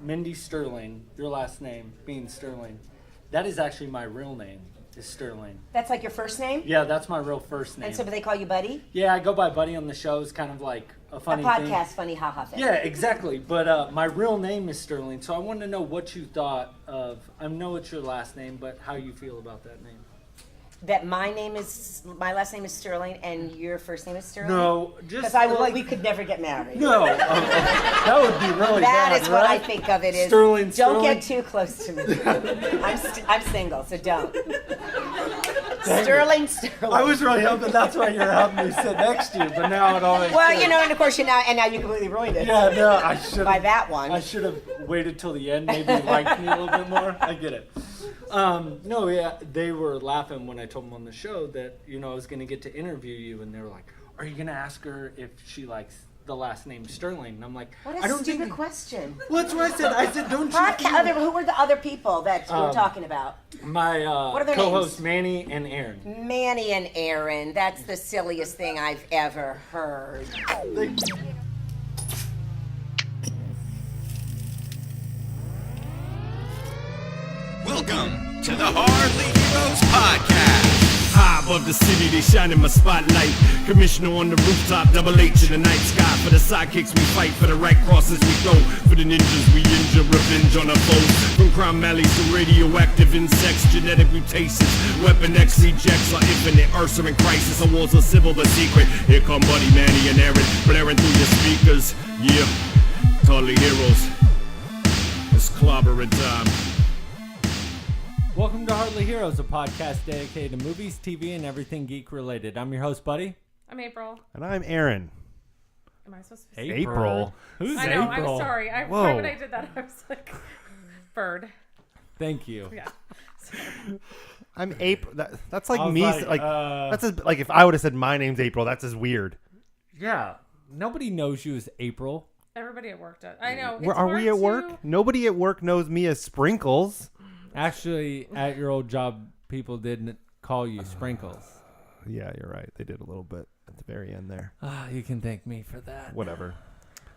Mindy Sterling, your last name being Sterling, that is actually my real name, is Sterling. That's like your first name? Yeah, that's my real first name. And so do they call you Buddy? Yeah, I go by Buddy on the show. It's kind of like a funny podcast, thing. funny haha thing. Yeah, exactly. But my real name is Sterling, so I wanted to know what you thought of, I know it's your last name, but how you feel about that name. That my last name is Sterling and your first name is Sterling? No, just because we could never get married. No, that would be really That bad, is right? what I think of it is. Sterling. Don't get too close to me. I'm single, so don't. Sterling. I was really hoping that's why you're having me sit next to you, but now it all makes Well, sense. and of course now you completely ruined it. Yeah, no, I should by that one. I should have waited till the end. Maybe liked me a little bit more. I get it. No, yeah, they were laughing when I told them on the show that I was going to get to interview you, and they were like, "Are you going to ask her if she likes the last name Sterling?" And I'm like, "What I a don't stupid think question." Well, that's what I said. I said, "Don't you?" Who were the other people that you were talking about? My what are their co-hosts, names? Manny and Aaron. Manny and Aaron. That's the silliest thing I've ever heard. Welcome to the Hardly Heroes Podcast. High above the city, they shine in my spotlight. Commissioner on the rooftop, double H in the night sky. For the sidekicks we fight, for the right crosses we throw. For the ninjas we injure, revenge on our foes. From crime alleys to radioactive insects, genetic mutations. Weapon X rejects our infinite Earths are in crisis. Our wars are civil but secret. Here come Buddy, Manny, and Aaron, blaring through your speakers. Yeah, Hardly Heroes. It's clobbering time. Welcome to Hardly Heroes, a podcast dedicated to movies, TV, and everything geek-related. I'm your host, Buddy. I'm April. And I'm Aaron. Am I supposed to say April? Who's I know, April? I'm sorry. Whoa. Right when I did that, I was like, bird. Thank you. Yeah. I'm April. That's like I was me. like, That's like if I would have said my name's April. That's as weird. Yeah. Nobody knows you as April. Everybody at work does. I know. Are we at work? Nobody at work knows me as Sprinkles. Actually, at your old job, people didn't call you Sprinkles. Yeah, you're right. They did a little bit at the very end there. You can thank me for that. Whatever.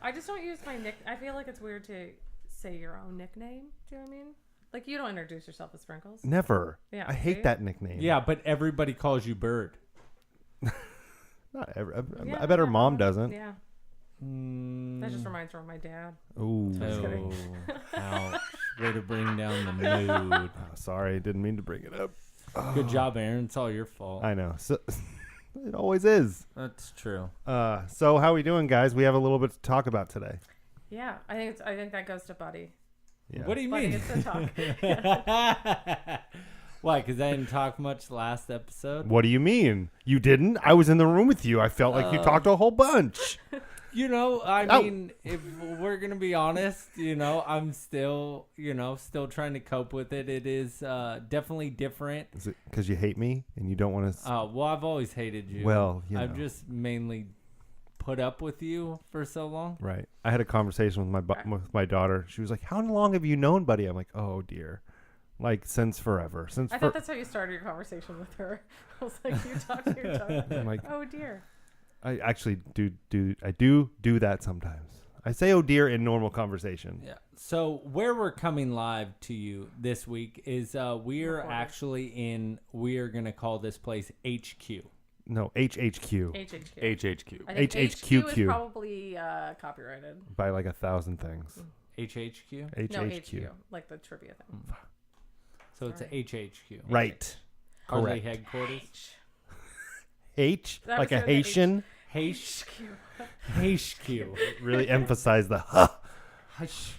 I just don't use my nick. I feel like it's weird to say your own nickname. Do you know what I mean? Like, you don't introduce yourself as Sprinkles. Never. Yeah, I hate that nickname. Yeah, but everybody calls you Bird. Not every, Yeah, I bet her mom everyone- doesn't. Yeah. That just reminds her of my dad. Ooh. Just kidding. Ouch. Way to bring down the mood. Oh, sorry, didn't mean to bring it up. Good job, Aaron. It's all your fault. I know. So, it always is. That's true. So how are we doing, guys? We have a little bit to talk about today. Yeah, I think that goes to Buddy. Yeah. What do you Buddy mean? gets to talk. Why? Because I didn't talk much last episode? What do you mean? You didn't? I was in the room with you. I felt like you talked a whole bunch. I mean, if we're going to be honest, I'm still, still trying to cope with it. It is definitely different. Is it because you hate me and you don't want to? Well, I've always hated you. Well, I've just mainly put up with you for so long. Right. I had a conversation with my daughter. She was like, "How long have you known Buddy?" I'm like, "Oh dear, like since forever." I thought that's how you started your conversation with her. I was like, you talk to your daughter. I'm like, oh dear. I actually do that sometimes. I say "oh dear" in normal conversation. Yeah. So where we're coming live to you this week is we are going to call this place HQ. No, HHQ. HHQ. HHQ. I think HHQQ. HQ is probably copyrighted. By like 1,000 things. HHQ? No, HHQ. HQ, like the trivia thing. So it's a HHQ. Right. Hardly Correct. headquarters. H, That like was a the H. Haitian. HQ. HQ. Really emphasize the huh. Hush.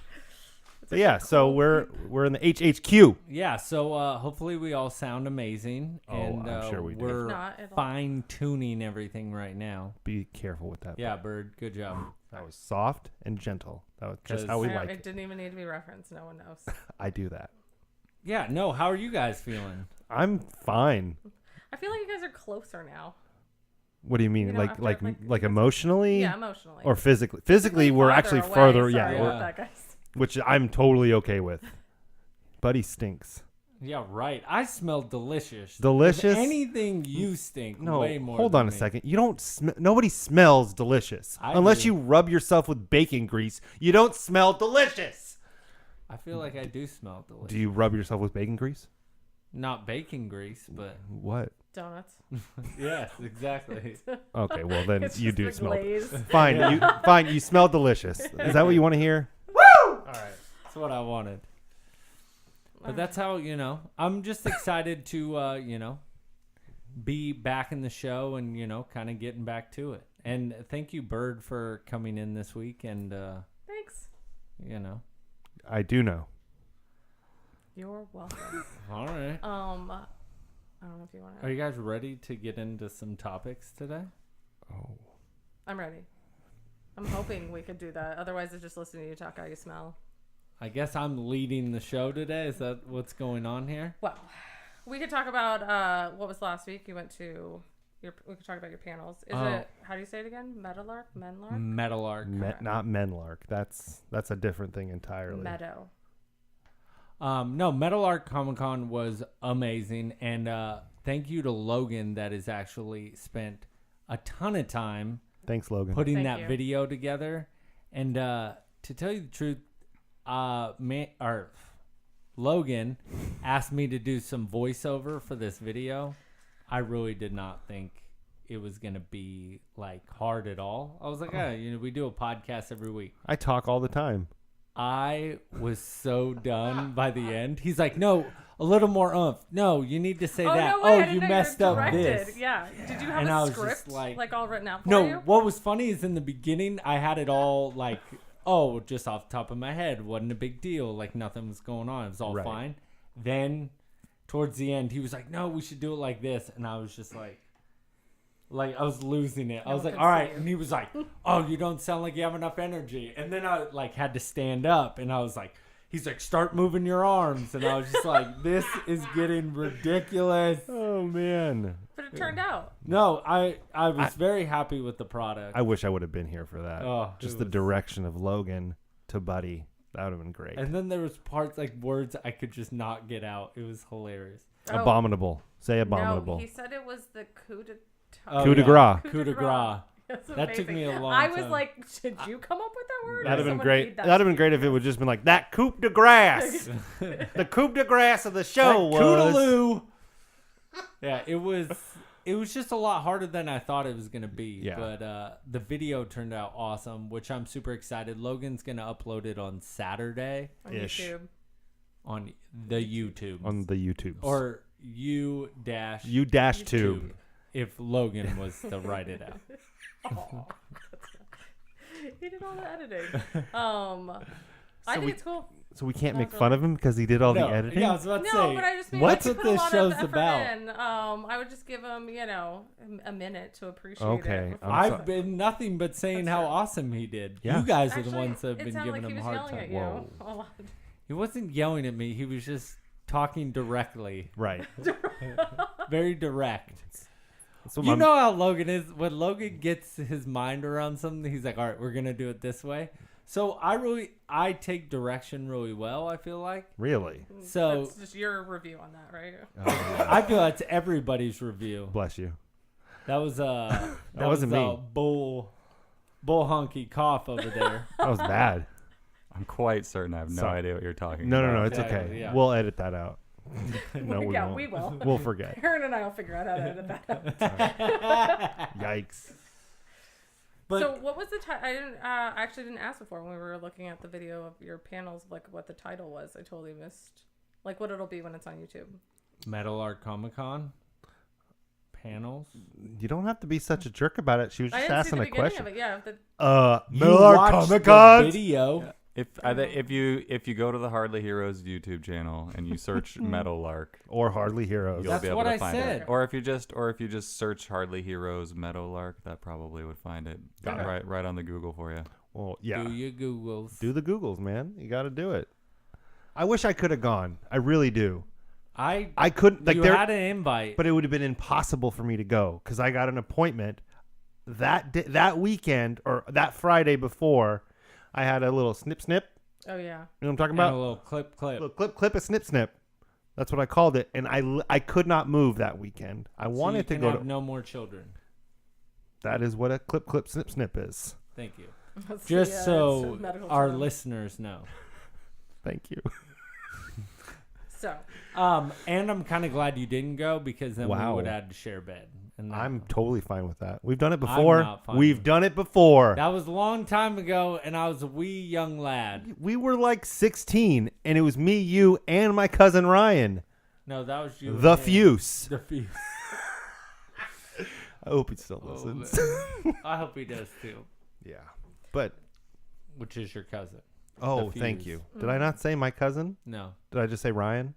But yeah, so we're in the HHQ. Yeah, so hopefully we all sound amazing. Oh, and I'm sure we do. we're If not, it'll- fine-tuning everything right now. Be careful with that. Yeah, Bird, good job. That was soft and gentle. That was just how we like it it. didn't even need to be referenced. No one knows. I do that. Yeah, no, how are you guys feeling? I'm fine. I feel like you guys are closer now. What do you mean? You know, after, like emotionally? Yeah, emotionally. Or physically? Physically, we're actually away. further. Sorry Yeah, about that, guys. which I'm totally okay with. Buddy stinks. Yeah, right. I smell delicious. Delicious? If anything, you stink No, way more hold than on a me. second. You don't. Nobody smells delicious I unless do. you rub yourself with bacon grease. You don't smell delicious. I feel like I do smell delicious. Do you rub yourself with bacon grease? Not bacon grease, but What? Donuts. yes, exactly. Okay, well then It's you just do the smell. glaze. Fine, you smell delicious. Is that what you want to hear? All right, that's what I wanted. But that's how I'm just excited to be back in the show and kind of getting back to it. And thank you, Bird, for coming in this week. And Thanks. I do know. You're welcome. All right. I don't know if you want to. Are you guys ready to get into some topics today? Oh. I'm ready. I'm hoping we could do that. Otherwise, it's just listening to you talk how you smell. I guess I'm leading the show today. Is that what's going on here? Well, we could talk about what was last week. You went to we could talk about your panels. Is it, how do you say it again? Meadowlark? Menlark? Meadowlark. Not Menlark. That's a different thing entirely. Meadow. No, Meadowlark Comic-Con was amazing. And thank you to Logan that has actually spent a ton of time Thanks, Logan. putting Thank that you. video together. And to tell you the truth, Logan asked me to do some voiceover for this video. I really did not think it was going to be hard at all. I was like, we do a podcast every week. I talk all the time. I was so done by the end. He's like, no, a little more oomph. No, you need to say that. No way, I Oh, didn't you know messed were up directed. this. Yeah. Did you have And I a was just script all written out for No, you? what was funny is in the beginning, I had it all just off the top of my head. Wasn't a big deal. Nothing was going on. It was all Right. fine. Then towards the end, he was like, no, we should do it like this. And I was just I was losing it. I was one like, could all see right. you. And he was like, oh, you don't sound like you have enough energy. And then I had to stand up and I was like, he's like, start moving your arms. And I was just like, this is getting ridiculous. Oh man. But it turned out. No, I was very happy with the product. I wish I would have been here for that. Oh, Just it the was- direction of Logan to Buddy. That would have been great. And then there was parts words I could just not get out. It was hilarious. Oh. Abominable. Say abominable. No, he said it was the coup de Oh, Coup de yeah. grace. Coup de grace. That's That took amazing. me a long I was time. like, should you come up with that word? That'd have been Someone great. read that That'd have been to great you? if it would just been like that coup de grace. The coup de grace of the show was. Coodaloo. Yeah, it was just a lot harder than I thought it was going to be. Yeah. But the video turned out awesome, which I'm super excited. Logan's going to upload it on Saturday On Ish. YouTube. on the YouTube. On the YouTubes. Or U dash tube. if Logan was to write it out. He did all the editing. I think it's cool. So we can't Not make really. fun of him because he did all the No, editing? Yeah, I was about to No, say. but I just mean What? like, he That's put what a this lot show's of effort about. in. I would just give him, a minute to appreciate Okay, it. I'm I've sorry. been nothing but saying That's how true. awesome he did. Yeah. You guys are Actually, the ones that have it been sounded giving like him he a was hard yelling time. at you Whoa. a lot. He wasn't yelling at me. He was just talking directly. Right. Very direct. So You know how Logan is. When Logan gets his mind around something, he's like, all right, we're going to do it this way. So I take direction really well, I feel like. Really? So That's just your review on that, right? I feel that's everybody's review. Bless you. That was that wasn't was me. bull honky cough over there. That was bad. I'm quite certain I have no Sorry. idea what you're talking No, about. no, it's Yeah, okay. yeah. We'll edit that out. No, we Yeah, won't. we will. We'll forget. Aaron and I will figure out how to edit that out. Yikes. But So what was the title? I actually didn't ask before when we were looking at the video of your panels, what the title was. I totally missed, what it'll be when it's on YouTube. Meadowlark Comic-Con panels. You don't have to be such a jerk about it. She was I just didn't see asking the a beginning question. of it. Yeah, You Meadowlark watched Comic-Con? the video. If you go to the Hardly Heroes YouTube channel and you search Meadowlark, Or Hardly Heroes. you'll That's be able what to I find said. it. Or if you just search Hardly Heroes Meadowlark, that probably would find it. Got it. Right on the Google for you. Well, yeah. Do your Googles. Do the Googles, man. You got to do it. I wish I could have gone. I really do. I couldn't. You had an invite. But it would have been impossible for me to go because I got an appointment that weekend or that Friday before. I had a little snip. oh yeah. You know what I'm talking And about? a little clip. Little clip, a snip. That's what I called it. And I could not move that weekend. I wanted to go have to. no more children. That is what a clip, snip is. Thank you. That's Just the, so it's a medical our term. listeners know. Thank you. So And I'm kind of glad you didn't go because then we Wow. would have had to share a bed. And I'm totally fine with that. We've done it I'm before. not fine We've with done it before. that was a long time ago, and I was a wee young lad. We were like 16, and it was me, you, and my cousin Ryan. No, that was you. The and him. Fuse. The Fuse. I hope he still Oh, listens. I hope he does too. Yeah. But, Which is your cousin? oh, The thank Fuse. you. Did I not say my cousin? No. Did I just say Ryan?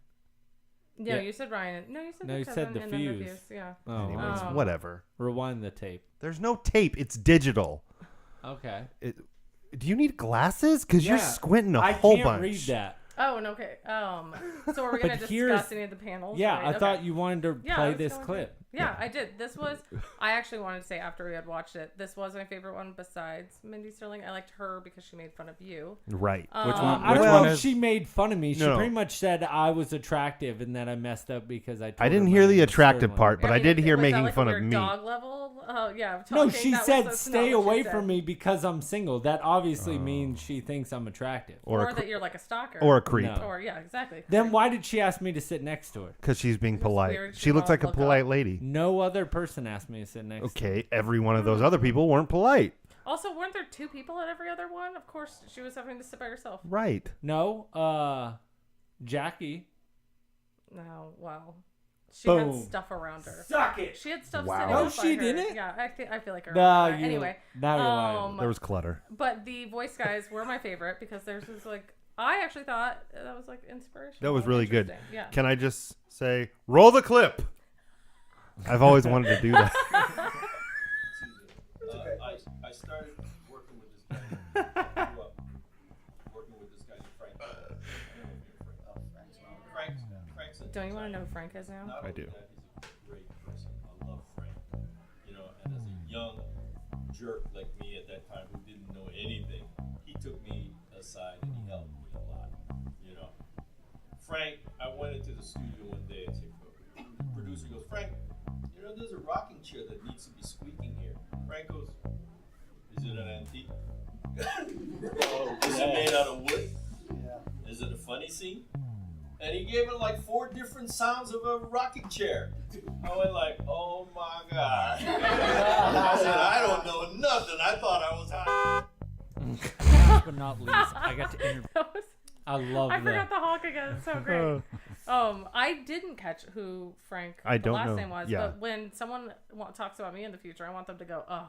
no, Yeah. you said Ryan. No, you said No, the you cousin said the and then the Fuse. Fuse. Yeah. Oh, Anyways, Oh. whatever. rewind the tape. There's no tape. It's digital. Okay. Do you need glasses? Because you're Yeah. squinting a I whole can't bunch. read that. Oh, and okay. So are we gonna But discuss here's- any of the panels? Yeah, right? I Okay. thought you wanted to Yeah, I play was this going to. clip. Yeah, I did. This was, I actually wanted to say after we had watched it, this was my favorite one besides Mindy Sterling. I liked her because she made fun of you. Right. Which one? I Which don't one know if is? she made fun of me. She No. pretty much said I was attractive and that I messed up because I told I didn't her hear my the name was attractive Sterling. part, but I did hear was that making like a fun of weird me. dog level? Yeah. No, talking, she that's said not stay what she away said. from me because I'm single. That obviously means she thinks I'm attractive. Or Or a that you're like a stalker. or a creep. No. Or, yeah, exactly. Then why did she ask me to sit next to her? Because she's being It's polite. weird. She looks like a Look polite up. lady. No other person asked me to sit next to her. Okay, every one of those other people weren't polite. Also, weren't there two people at every other one? Of course, she was having to sit by herself. Right. No, Jackie. No, wow. She had Boom. stuff around her. Suck it. She had stuff Wow. sitting No, up by she her. didn't? Yeah, I feel like her. Nah, Anyway, now you're lying. There was clutter. but the voice guys were my favorite because theirs was like, I actually thought that was like inspirational. That was and really good. interesting. Yeah. Can I just say, roll the clip? I've always wanted to do that. I started working with this guy. I grew up working with this guy, Frank. Frank's Don't you want to know who Frank is now? not I only do. that, he's a great person. I love Frank. You know, and as a young jerk like me at that time who didn't know anything, he took me aside and he helped me a lot. You know, Frank, I went into the studio one day and said, the producer goes, Frank, you know, there's a rocking chair that needs to be squeaking here. Frank goes, is it an antique? Is it made out of wood? Yeah. Is it a funny scene? And he gave it like 4 different sounds of a rocking chair. I went like, oh my God. I said, I don't know nothing. I thought I was high. Last but not least, I got to interview. That was, I love I that. forgot the Hawk again. It's so great. I didn't catch who Frank I the don't last know. name was, Yeah. but when someone talks about me in the future, I want them to go, oh,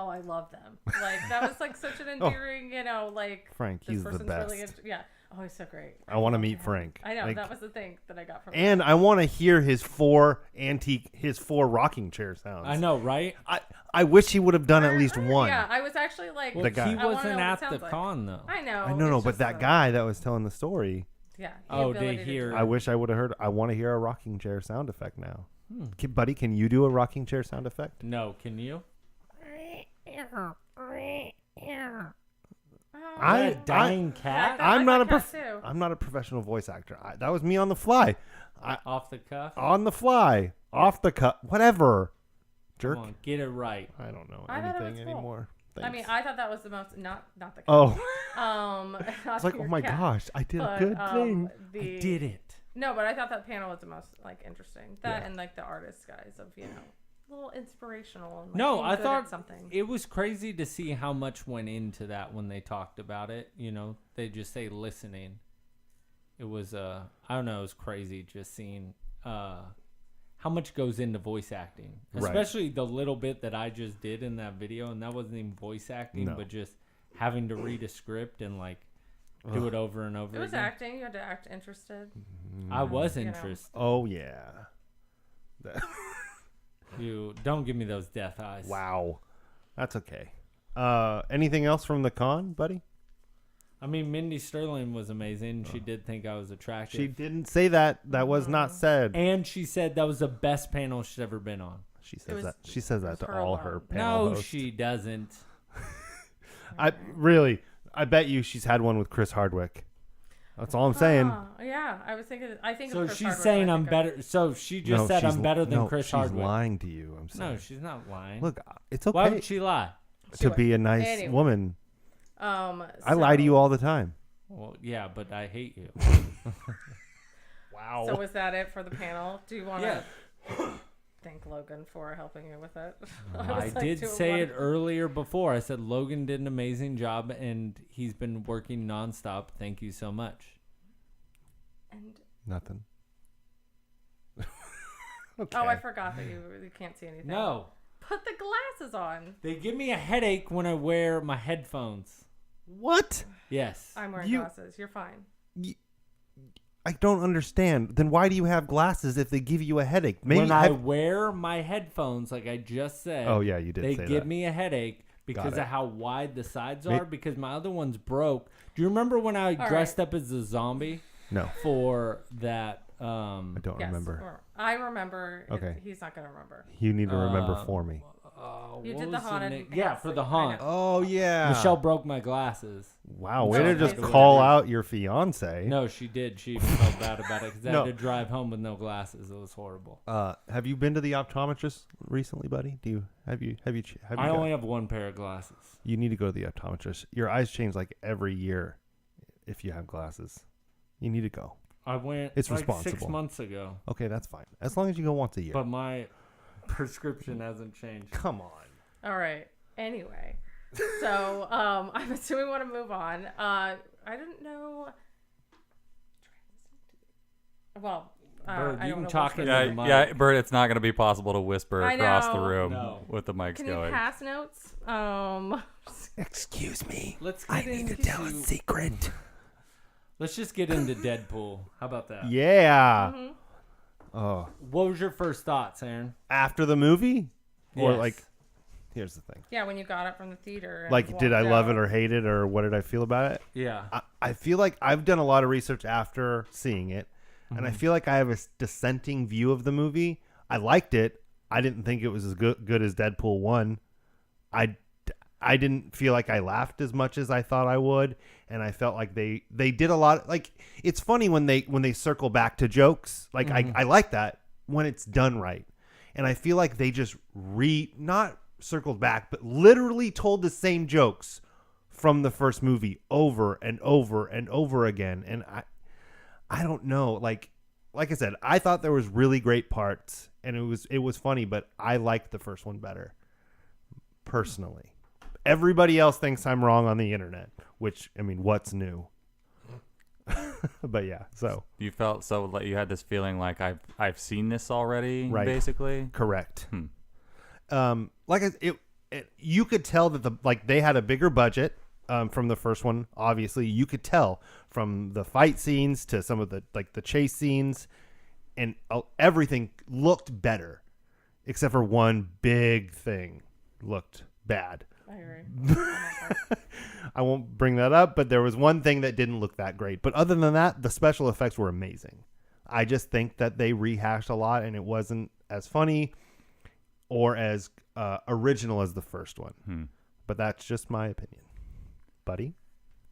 I love them. Like that was like such an endearing, you know, like Frank, this he's the person's best. really yeah. Oh, he's so great. I want to love meet him. Frank. I know Like, that was the thing that I got from him. and I want to hear his 4 rocking chair sounds. I know, right? I wish he would have done at least one. Yeah, I was actually like, Well, The guy. he I wanna wasn't know what it at the sounds like. con though. I know. I know, it's but just that guy that was telling the story, Yeah. the Oh, ability to to hear- do I it. wish I would have heard. I want to hear a rocking chair sound effect now. Buddy, can you do a rocking chair sound effect? No, can you? I, dying cat I I'm not a thought cat too. I'm not a professional voice actor. That was me on the fly, off the cuff. on the fly, off the cut, whatever. Jerk. Come on, get it right. I don't know I thought it anything was cool. anymore. I mean, Thanks. I thought that was the most not the cat. Oh, not it's like, your oh my cat. gosh, I did But, a good thing. The, I did it. No, but I thought that panel was the most like interesting. That Yeah. and like the artist guys of a little inspirational. And, like, No, being I good thought at something. it was crazy to see how much went into that when they talked about it. You know, they just say listening. It was I don't know, it was crazy just seeing how much goes into voice acting, Right. especially the little bit that I just did in that video, and that wasn't even voice acting, No. but just having to read a script and like do it over and over It was again. acting. You had to act interested. I was You know. interested. Oh yeah. You don't give me those death eyes. Wow, that's okay. Anything else from the con, buddy? I mean, Mindy Sterling was amazing. She did think I was attractive. She didn't say that. That was not said. And she said that was the best panel she's ever been on. She It says was- that. She says it that was to her all alone. her panel No, hosts. she doesn't. I bet you she's had one with Chris Hardwick. That's all I'm saying. Yeah, I was thinking. I think. So of Chris she's Hardwick saying when I I'm think of- better. So she just No, said she's I'm better than no, Chris she's Hardwick. lying to you. I'm saying. No, she's not lying. Look, it's okay Why would she lie? to be a nice Anyway. woman. So, I lie to you all the time. Well, yeah, but I hate you. Wow. So was that it for the panel? Do you want to Yeah. thank Logan for helping you with it? I did say it earlier before. I said Logan did an amazing job, and he's been working nonstop. Thank you so much. And Nothing. Okay. oh, I forgot that you can't see anything. No, Put the glasses on. they give me a headache when I wear my headphones. What? Yes. I'm wearing You- glasses. You're fine. I don't understand. Then why do you have glasses if they give you a headache? Maybe when I wear my headphones, like I just said. Oh, yeah, you did They say give that. me a headache because it. of how wide the sides May- are. Because my other one's broke. Do you remember when I All dressed right. up as a zombie No, for that? I don't Yes. remember. I remember. Okay. He's not going to remember. You need to remember for me. You what did the was haunted name? pants Yeah, for thing. the I haunt. know. Oh yeah. Michelle broke my glasses. Wow, No, way to it's just not call good. out your fiance. No, she did. She even felt bad about it because I No. had to drive home with no glasses. It was horrible. Have you been to the optometrist recently, buddy? Have you I only have one pair of glasses. You need to go to the optometrist. Your eyes change like every year if you have glasses. You need to go. I went It's like 6 responsible. months ago, Okay, that's fine. As long as you go once a year. but my prescription hasn't changed. Come on. All right. Anyway, so I'm assuming we want to move on. I didn't know. Well, Bird, I you don't can know talk which into one. the mic. Yeah, Bert, it's not going to be possible to whisper I across the know. room No. with the mics Can going. you pass notes? Excuse me. Let's get into. secret. Let's just get into Deadpool. How about that? Yeah. Mm-hmm. Oh, What was your first thoughts, Aaron? after the movie? Or Yes. like, here's the thing. Yeah, when you got it from the theater. And Like, did I walked love out. it or hate it or what did I feel about it? Yeah. I feel like I've done a lot of research after seeing it, and I Mm-hmm. feel like I have a dissenting view of the movie. I liked it. I didn't think it was as good as Deadpool 1. I didn't feel like I laughed as much as I thought I would, and I felt like they did a lot. Like, it's funny when they circle back to jokes. Like, I like that when it's done right, and I feel like they just not circled back, but literally told the same jokes from the first movie over and over and over again. And I don't know. Like I said, I thought there was really great parts, and it was funny, but I liked the first one better, personally. Everybody else thinks I'm wrong on the internet, which, I mean, what's new? But yeah, so You felt so like you had this feeling like I've seen this already, Right. basically. correct. You could tell that they had a bigger budget from the first one. Obviously, you could tell from the fight scenes to some of the chase scenes, and everything looked better, except for one big thing looked bad. I agree. I won't bring that up, but there was one thing that didn't look that great. But other than that, the special effects were amazing. I just think that they rehashed a lot, and it wasn't as funny or as original as the first one. But that's just my opinion. Buddy?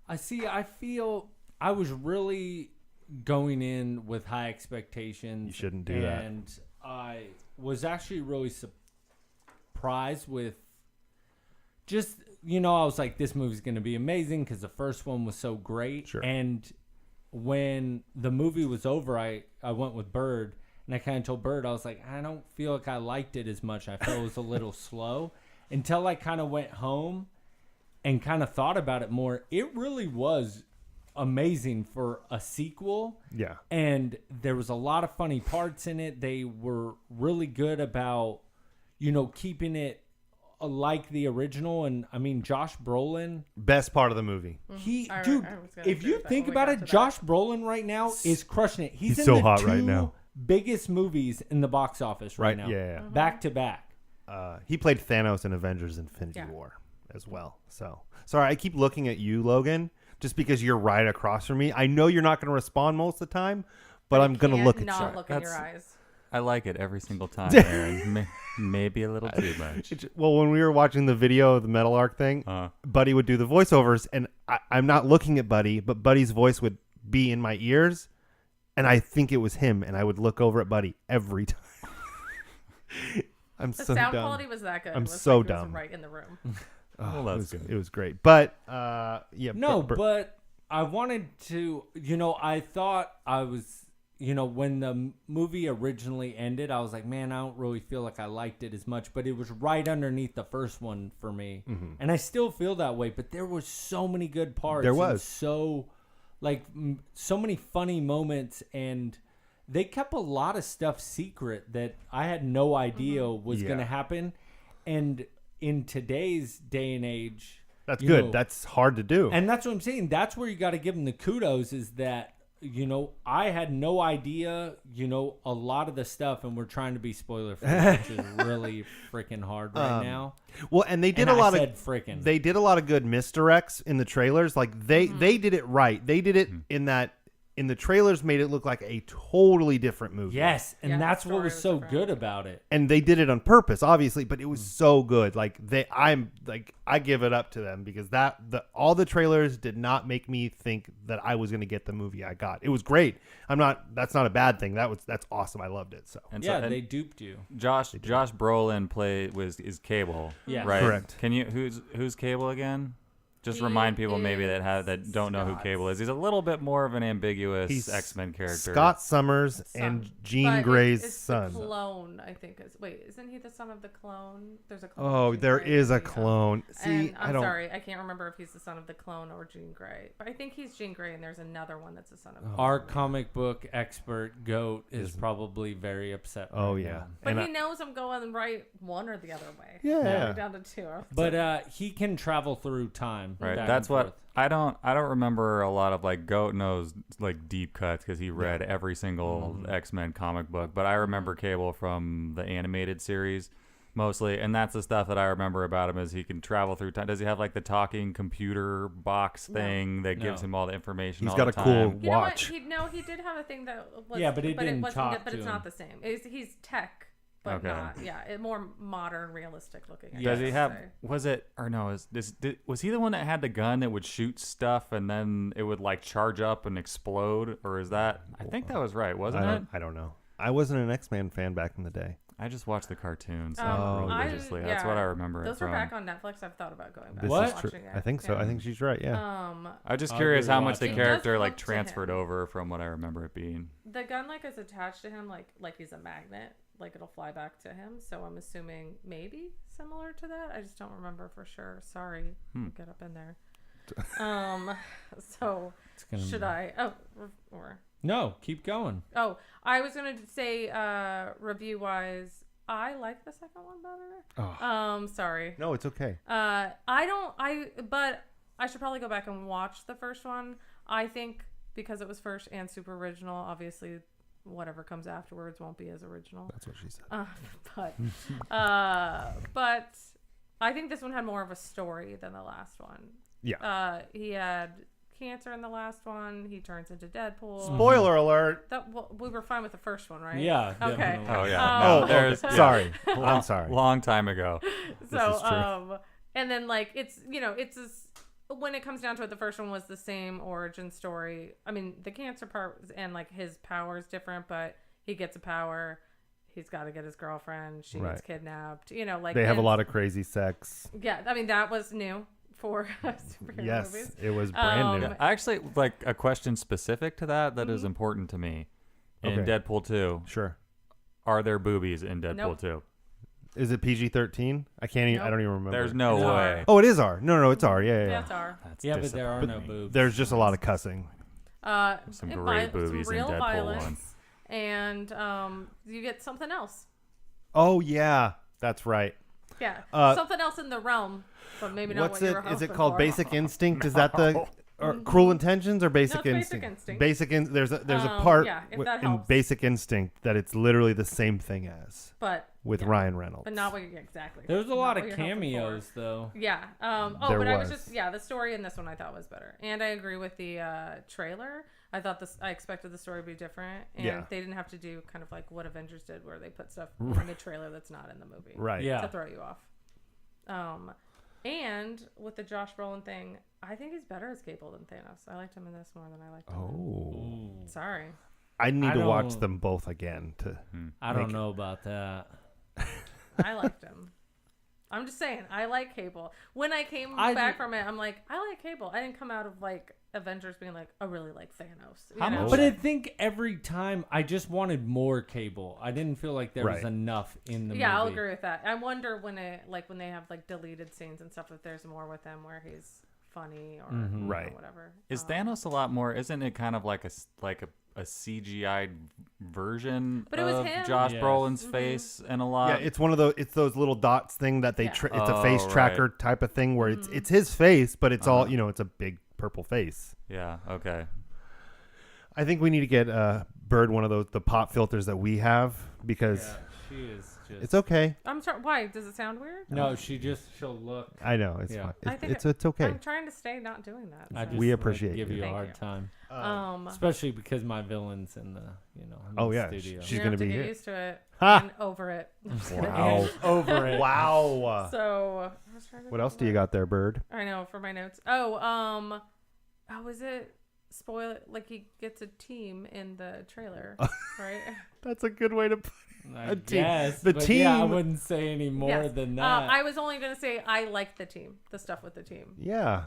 I feel I was really going in with high expectations. You shouldn't do that. And I was actually really surprised with just, I was like, this movie's going to be amazing because the first one was so great. Sure. And when the movie was over, I went with Bird, and I kind of told Bird, I was like, I don't feel like I liked it as much. I felt it was a little slow until I kind of went home and kind of thought about it more. It really was amazing for a sequel. Yeah. And there was a lot of funny parts in it. They were really good about, keeping it like the original. And I mean, Josh Brolin, Best part of the movie. I dude, was gonna if say you that think when we about got it, to that. Josh Brolin right now is crushing it. He's in so the hot two right now. biggest movies in the box office right now. Yeah. Back to back. He played Thanos in Avengers Infinity Yeah. War as well. So, sorry, I keep looking at you, Logan, just because you're right across from me. I know you're not going to respond most of the time, but I'm going to Can't look at not you. look in your eyes. I like it every single time, Aaron. Maybe a little too much. Well, when we were watching the video of the Meadowlark thing, Buddy would do the voiceovers, and I'm not looking at Buddy, but Buddy's voice would be in my ears, and I think it was him, and I would look over at Buddy every time. I'm The so sound dumb. quality was that good. I'm It was so like he was dumb. right in the room. Oh, Well, that's good. it was great. But, yeah. No, Bert- but I wanted to, I thought I was, when the movie originally ended, I was like, man, I don't really feel like I liked it as much, but it was right underneath the first one for me. Mm-hmm. And I still feel that way, but there was so many good parts. There was. And so many funny moments, and they kept a lot of stuff secret that I had no idea was going to happen. And in today's day and age, That's good. That's hard to do. and that's what I'm saying. That's where you got to give them the kudos is that, I had no idea, a lot of the stuff, and we're trying to be spoiler free, which is really freaking hard right now. Well, and they did And a lot I of said frickin'. They did a lot of good misdirects in the trailers. Like they did it right. They did it in the trailers, made it look like a totally different movie. Yes, and Yeah, the that's what story was was so different. good about it. And they did it on purpose, obviously, but it was so good. Like I give it up to them because all the trailers did not make me think that I was going to get the movie I got. It was great. That's not a bad thing. That's awesome. I loved it. So And Yeah, so, and they duped you. Josh Brolin is Cable. Yeah. Right. Correct. Can you who's Cable again? Just He remind people maybe is that don't know who Scott. Cable is. He's a little bit more of an ambiguous He's X-Men character. Scott Summers and Jean But Grey's it's son. The clone, I think. Isn't he the son of the clone? There's a clone. Oh, Jean there Grey is a movie, clone. See, And I I'm don't. sorry, I can't remember if he's the son of the clone or Jean Grey. But I think he's Jean Grey, and there's another one that's the son of. Our comic book expert Goat is probably very upset. Oh right yeah. now. But And he knows I'm going right one or the other way. Yeah. We're down to two. But he can travel through time. Right. back That's and what forth. I don't remember a lot of like Goat knows like deep cuts because he read every single X-Men comic book. But I remember Cable from the animated series mostly, and that's the stuff that I remember about him is he can travel through time. Does he have like the talking computer box thing that gives No. him all the information? He's all got the a cool time? You know what? watch. He did have a thing that was. Yeah, but it didn't wasn't talk good, but to it's him. not the same. He's tech, but Okay. not. Yeah, more modern, realistic looking. I Does guess he I'd have? say. Was it or no? Was he the one that had the gun that would shoot stuff and then it would like charge up and explode? Or is that? I think that was right, wasn't it? I don't know. I wasn't an X-Men fan back in the day. I just watched the cartoons I- religiously. That's what I remember Those it from. are back on Netflix. I've thought about going back. This What? is and true. watching it. I think so. Yeah. I think she's right. Yeah. I'm just I'll curious agree how to much the watch it. character It does like look to transferred him. over from what I remember it being. The gun is attached to him like he's a magnet. Like it'll fly back to him. So I'm assuming maybe similar to that. I just don't remember for sure. Sorry. I'll get up in there. So gonna should be- I? Oh, or No, keep going. oh, I was gonna say review wise, I like the second one better. Oh. Sorry. No, it's okay. But I should probably go back and watch the first one. I think because it was first and super original, obviously whatever comes afterwards won't be as original. That's what she said. But I think this one had more of a story than the last one. Yeah. He had cancer in the last one. He turns into Deadpool. Spoiler alert. We were fine with the first one, right? Yeah. Okay. definitely. Oh yeah. Oh, there's Sorry. I'm sorry. long time ago. So, is true. and then like it's when it comes down to it, the first one was the same origin story. I mean, the cancer part and like his power is different, but he gets a power. He's got to get his girlfriend. She gets Right. kidnapped. Like They have a lot of crazy sex. Yeah, I mean that was new for superhero Yes, movies. it was brand new. Yeah, actually, like a question specific to that is important to me. In Okay. Deadpool 2, Sure. are there boobies in Deadpool Nope. 2? Is it PG-13? I can't. Even, I don't even remember. There's no It's way. Oh, it is R. No, it's R. Yeah. That's our That's Yeah, but there are no disappointing. boobs. There's just a lot of cussing. Some and great boobies some in real Deadpool violence, and you get something else. Oh yeah, that's right. Yeah, Uh, something else in the realm, but maybe not What's what you it? were Is it hoping called for. Basic Instinct? Is that the or Cruel Intentions or Basic No, it's Basic Instinct? Instinct. There's a part yeah, if in that helps. Basic Instinct that it's literally the same thing as But with yeah, Ryan Reynolds. but not what you exactly. There's a not lot what of you're hoping for. cameos, though. Yeah. There but I was was. just the story in this one I thought was better, and I agree with the trailer. I thought I expected the story to be different, and Yeah. they didn't have to do kind of like what Avengers did, where they put stuff in the trailer that's not in the movie, Right. Yeah. to throw you off. And with the Josh Brolin thing, I think he's better as Cable than Thanos. I liked him in this more than I liked him. Oh. Sorry. I need I to watch don't- them both again to. I don't know about that. I liked him. I'm just saying, I like Cable. When I came I back d- from it, I'm like, I like Cable. I didn't come out of like Avengers being like, I really like Thanos. You How know? much- But I think every time I just wanted more Cable. I didn't feel like there was Right. enough in the movie. Yeah, I'll agree with that. I wonder when when they have like deleted scenes and stuff, if there's more with him where he's funny or you know, Right. whatever. Is Thanos a lot more? Isn't it kind of like a CGI version But it was of him. Josh Yes. Brolin's face and a lot? Yeah, it's one of those. It's those little dots thing that they. Yeah. It's a face Oh, tracker right. type of thing where it's his face, but it's all Uh-huh. it's a big purple face. Yeah. Okay. I think we need to get Bird one of the pop filters that we have because Yeah, she is just. it's okay. I'm sorry. Why does it sound weird? No, she'll look. I know it's Yeah. fine. I think It's okay. I'm trying to stay not doing that. I so. just We like, appreciate give you. you a Thank hard you. time, um, especially because my villain's in the in Oh, the yeah, studio. she's you gonna have to be get here. used to it Ha! and over it. I'm just kidding. Wow. over it. Wow. So I was trying to What think else do you of got there, Bird? I know for my notes. Was it spoil it? Like he gets a team in the trailer, right? That's a good way to put I A team. guess The but yeah, I team- wouldn't say any more Yes. than that. I was only gonna say I liked the team, the stuff with the team. Yeah.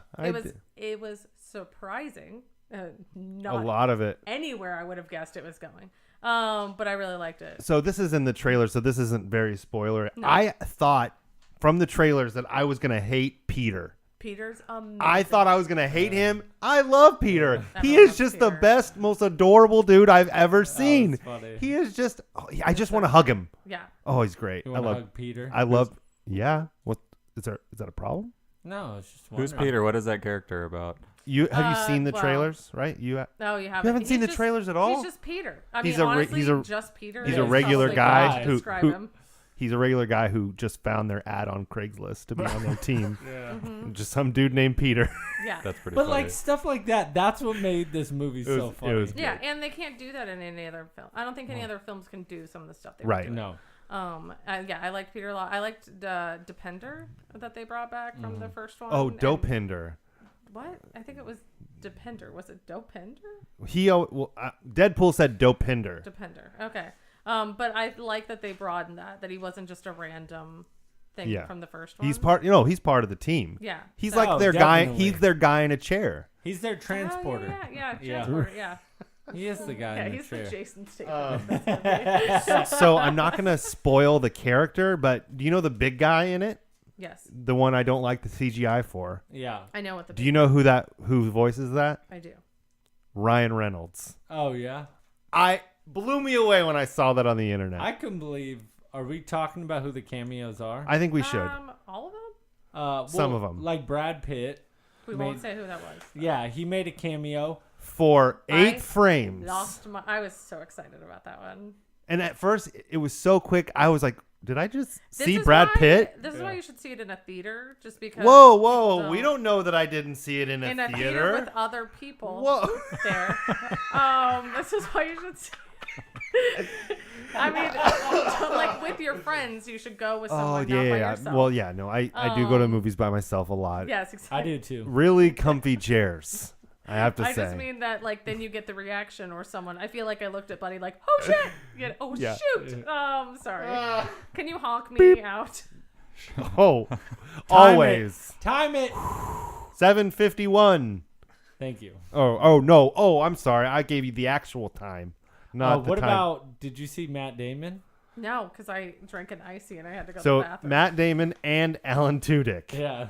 It was surprising. a Not lot of it. anywhere I would have guessed it was going. But I really liked it. So this is in the trailer, so this isn't very spoiler. No. I thought from the trailers that I was gonna hate Peter. Peter's amazing. I thought I was gonna hate him. I love Peter. He Everyone is loves just the Peter. best, most adorable dude I've ever seen. funny. He is just. I just want to hug him. Yeah. Oh, he's great. You I want to love. hug Peter? I love. Yeah. What is there? Is that a problem? No, it's just Who's wondering. Peter? What is that character about? You have you seen the well- trailers? Right? No, you haven't. haven't He's seen the just- trailers at all? He's just Peter. I He's mean, a re- honestly, he's a- just Peter. he's is a regular probably guy how to who- describe who- him. He's a regular guy who just found their ad on Craigslist to be on their team. Yeah. Just some dude named Peter. Yeah. That's pretty. But funny. like stuff like that, that's what made this movie was- so it funny. was- Yeah, and they can't do that in any other film. I don't think any other films can do some of the stuff they Right. were doing. No. Yeah, I liked Peter a lot. I liked Depender that they brought back from the first one. Oh, and- Dopinder. What? I think it was Depender. Was it Dopender? Deadpool said Dopinder. Depender. Okay. But I like that they broadened that he wasn't just a random thing Yeah. from the first one. He's part of the team. Yeah. He's So- like their guy. definitely. He's their guy in a chair. He's their Oh, transporter. yeah, Yeah. transporter. Yeah. He is the guy Yeah, in the he's chair. the Jason Statham. So I'm not gonna spoil the character, but do you know the big guy in it? Yes, The one I don't like the CGI for. Yeah. I know what the. Do you know who voices that? I do. Ryan Reynolds. Oh yeah. I blew me away when I saw that on the internet. I couldn't believe. Are we talking about who the cameos are? I think we should. All of them. Some of 'em. Like Brad Pitt. We made- won't say who that was. Yeah, he made a cameo. For 8 I frames. I was so excited about that one. And at first it was so quick. I was like, did I just This see is Brad why- Pitt? This is why you should see it in a theater, just because. Whoa. We people don't know that I didn't see it in in a theater. with other people. Whoa. There. This is why you should see. I mean, like with your friends, you should go with someone, not by yourself. Well, yeah, no, I do go to movies by myself a lot. Yes, exactly. I do too. Really comfy chairs, I have to I say. just mean that, like, then you get the reaction, or someone. I feel like I looked at Buddy like, oh shit, Yeah. shoot. Sorry. Can you honk me out? Oh, always. Time it. 7:51. Thank you. Oh no. Oh, I'm sorry. I gave you the actual time, not the What time. about? Did you see Matt Damon? No, because I drank an icy and I had to go to So the bathroom. Matt Damon and Alan Tudyk, Yeah.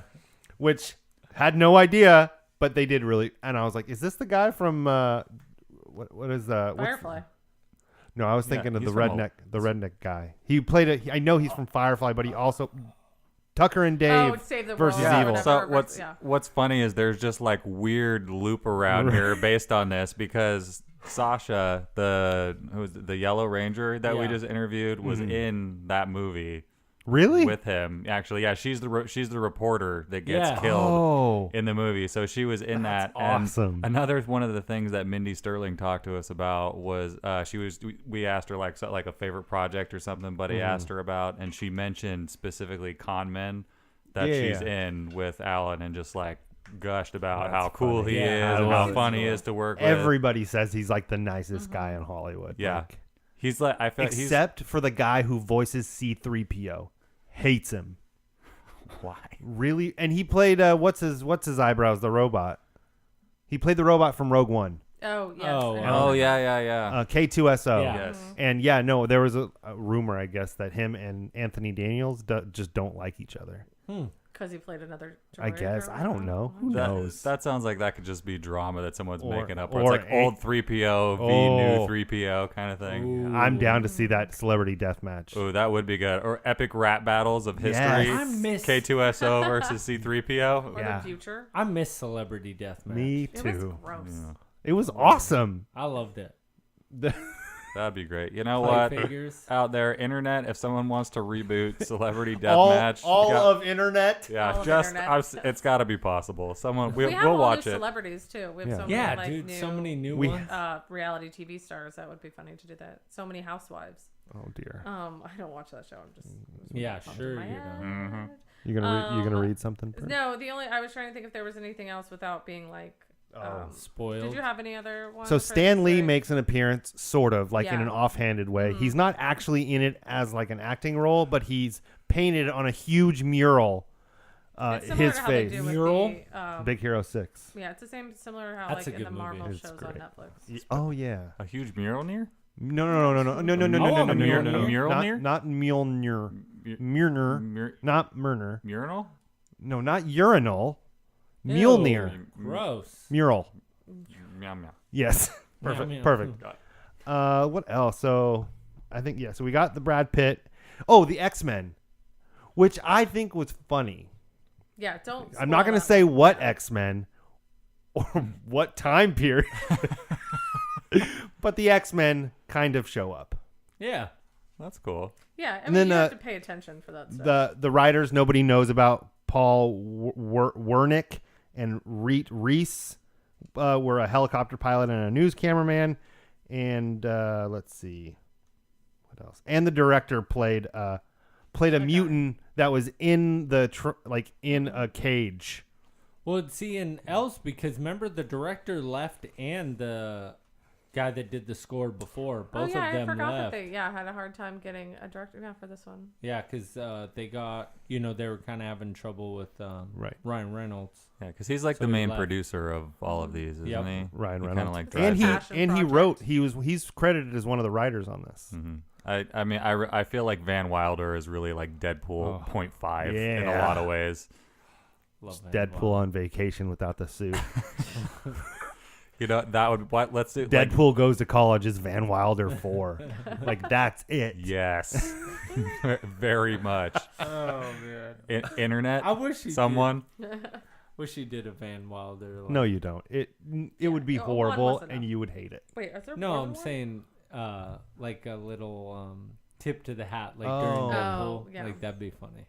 which had no idea, but they did really. And I was like, is this the guy from what is what's- Firefly. No, I was thinking of he's the from redneck guy. He played I know he's from Firefly, but he also Tucker and Dave Oh, Save the versus World or Evil. whatever. So Yeah. what's funny is there's just like weird loop around here based on this because Sasha, the Yellow Ranger that we Yeah. just interviewed, was in that movie Really? with him. Actually, yeah, she's the reporter that gets Yeah. killed Oh. in the movie. So she was in That's that. And awesome. another one of the things that Mindy Sterling talked to us about was we asked her like a favorite project or something. Buddy asked her about, and she mentioned specifically Con Men that Yeah. she's in with Alan, and just like gushed about That's how cool funny. he Yeah, is I and love how it. fun he is to work with. Everybody says he's like the nicest guy in Hollywood. Yeah. Like, He's like I feel except for the guy who voices C3PO. Hates him. Why? Really? And he played what's his eyebrows? The robot. He played the robot from Rogue One. Oh yes. Oh, Oh yeah. K2SO. Yeah. Yes. And yeah, no, there was a rumor, I guess, that him and Anthony Daniels just don't like each other. Because he played another droid. I guess. or I don't know. Who That, knows? that sounds like that could just be drama that someone's Or- making up. Where or it's like a- old 3PO v new 3PO kind of thing. I'm down to see that celebrity death match. Oh, that would be good. Or epic rap battles of history. Yes. I miss K2SO versus C3PO. Or Yeah. the future. I miss Celebrity Deathmatch. Me It was too. gross. It was awesome. I loved it. That'd be great. You know Play what? figures. Out there, internet, if someone wants to reboot Celebrity all Deathmatch, of internet. yeah, all of just internet. it's got to be possible. Someone We have we'll all watch new it. celebrities too. We have Yeah. so many Yeah, like dude, new so many new We- ones. reality TV stars. That would be funny to do that. So many housewives. Oh dear. I don't watch that show. I'm just Yeah, popped in sure my you head. don't. You gonna read something? Bert? No, the only I was trying to think if there was anything else without being like. Spoiled. Did you have any other ones? So for Stan this Lee day? makes an appearance, sort of, like in Yeah. an offhanded way. He's not actually in it as like an acting role, but he's painted on a huge mural. It's similar His to how they face. do with Mural? the, Big Hero 6. yeah, it's the same similar how That's like a in the good movie. Marvel It's shows great. on Netflix. Oh yeah. A huge mural near? No. Mural near? Not Mjolnir. Mu- Mjolnir. Mur- Not Murner. Mural? No, not urinal. Mjolnir. Ew, gross. Mural. Meow meow. Yes. Perfect. meow. Perfect. What else? So I think so we got the Brad Pitt. Oh, the X-Men, which I think was funny. Yeah, don't. I'm not spoil going to that say one. what X-Men or what time period, but the X-Men kind of show up. Yeah. That's cool. Yeah, I And mean, then, you have to pay attention for that stuff. The writers nobody knows about, Paul Wernick and Reese were a helicopter pilot and a news cameraman, and let's see what else. And the director played a mutant that was in the in a cage. Well, see, in else, because remember the director left and the guy that did the score before, both I of them forgot left. that they had a hard time getting a director for this one. Yeah, because they got, they were kind of having trouble with Right. Ryan Reynolds. Yeah, because he's like So the he main left. producer of all of these, isn't Yep. he? Ryan He Reynolds. kinda like and drives he it. Passion wrote. project. He's credited as one of the writers on this. Mhm. I mean, I feel like Van Wilder is really like Deadpool 0.5 in a yeah. lot of ways. Love that. Deadpool on vacation without the suit. You know, that would what? Let's do like, Deadpool goes to college is Van Wilder 4. Like that's it. yes, very much. Oh man, Internet. I wish he someone. wish he did a Van Wilder. No, you don't. It would be one horrible, wasn't and enough. you would hate it. Wait, is there No, more I'm than one? saying like a little tip to the hat, like Oh. during Oh, Deadpool. yeah. Like that'd be funny.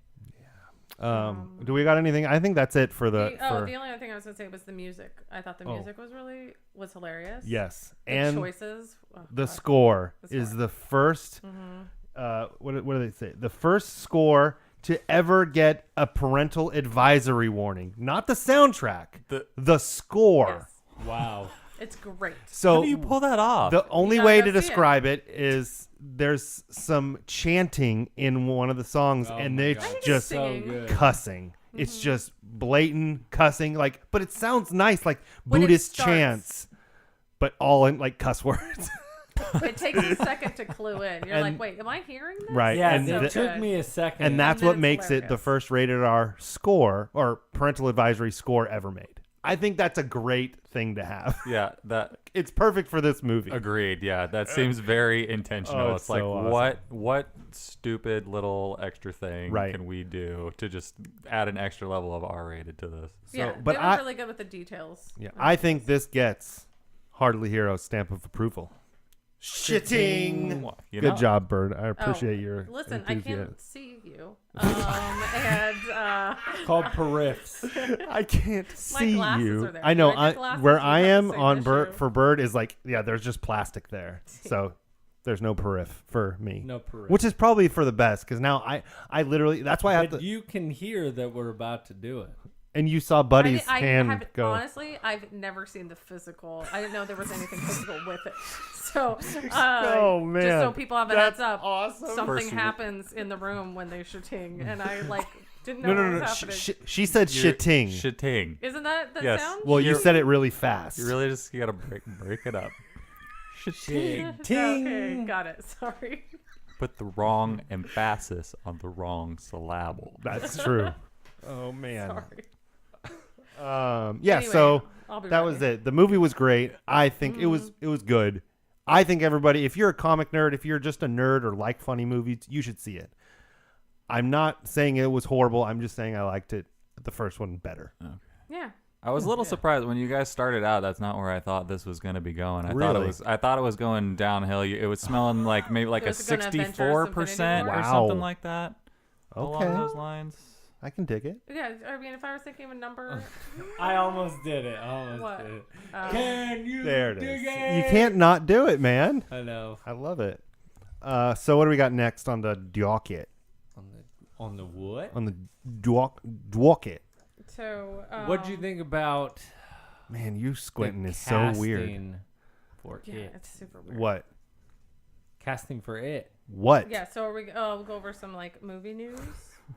Do we got anything? I think that's it for the. The only other thing I was gonna say was the music. I thought the music was hilarious. Yes, The and choices. Oh, the God. score The is score. the first. What do they say? The first score to ever get a parental advisory warning, not the soundtrack. The score. Yes. Wow. It's great. So How do you pull that off? the only gotta way go to see it. describe it is there's some chanting in one of the songs, Oh and my it's God. just So Singing. good. cussing. It's just blatant cussing, but it sounds nice, like When it Buddhist starts. chants, but all in like cuss words. It takes a second to clue in. You're And- like, wait, am I hearing this? Right, Yeah, and it the- took me a second. And that's then what it's makes it the hilarious. first rated R score or parental advisory score ever made. I think that's a great thing to have. yeah, that It's perfect for this movie. agreed. Yeah, that seems very intentional. Oh, it's it's like so awesome. what stupid little extra thing Right. can we do to just add an extra level of R-rated to this? Yeah, but they were I- really good with the details. Yeah, I think this gets Hardly Heroes stamp of approval. Shitting. Well, you Good know, job, Bird. I appreciate your Listen, I enthusiasm. can't see you. And called periffs. I can't see glasses you. are there. I know. When I get glasses, Where you I have the am same on issue. for Bird is like, yeah, there's just plastic there. So there's no perif for me. No periff. Which is probably for the best because now I literally, that's why I have But to. you can hear that we're about to do it. And you saw Buddy's I hand have, go. honestly, I've never seen the physical. I didn't know there was anything physical with it. So, Oh, man. just so people have a That's heads up, awesome. something First- happens in the room when they're shooting, and I like Didn't know what was no. happening. She said shitting. Shitting. Isn't that the Yes. sound? Well, you said it really fast. You really just gotta break it up. Shitting. Okay, got it. Sorry. Put the wrong emphasis on the wrong syllable. That's true. Oh man. Sorry. Yeah. Anyway, So I'll be that ready. was it. The movie was great. I think it was good. I think everybody, if you're a comic nerd, if you're just a nerd or like funny movies, you should see it. I'm not saying it was horrible. I'm just saying I liked it. The first one better. Yeah. I was a little surprised when you guys started out. That's not where I thought this was going to be going. I Really? thought it was going downhill. It was smelling like maybe like a Was it gonna Avengers 64% Infinity or War? something Wow. like that. Okay. Along those lines. I can dig it. Yeah. I mean, if I was thinking of a number, I almost did it. I almost What? did it. Can you There it dig is. it? You can't not do it, man. I know. I love it. So what do we got next on the docket? On the what? On the docket. so What'd you think about Man, you squinting the is so weird. casting for Yeah, it? it's super weird. What? Casting for it. What? Yeah. So are we? We'll go over some like movie news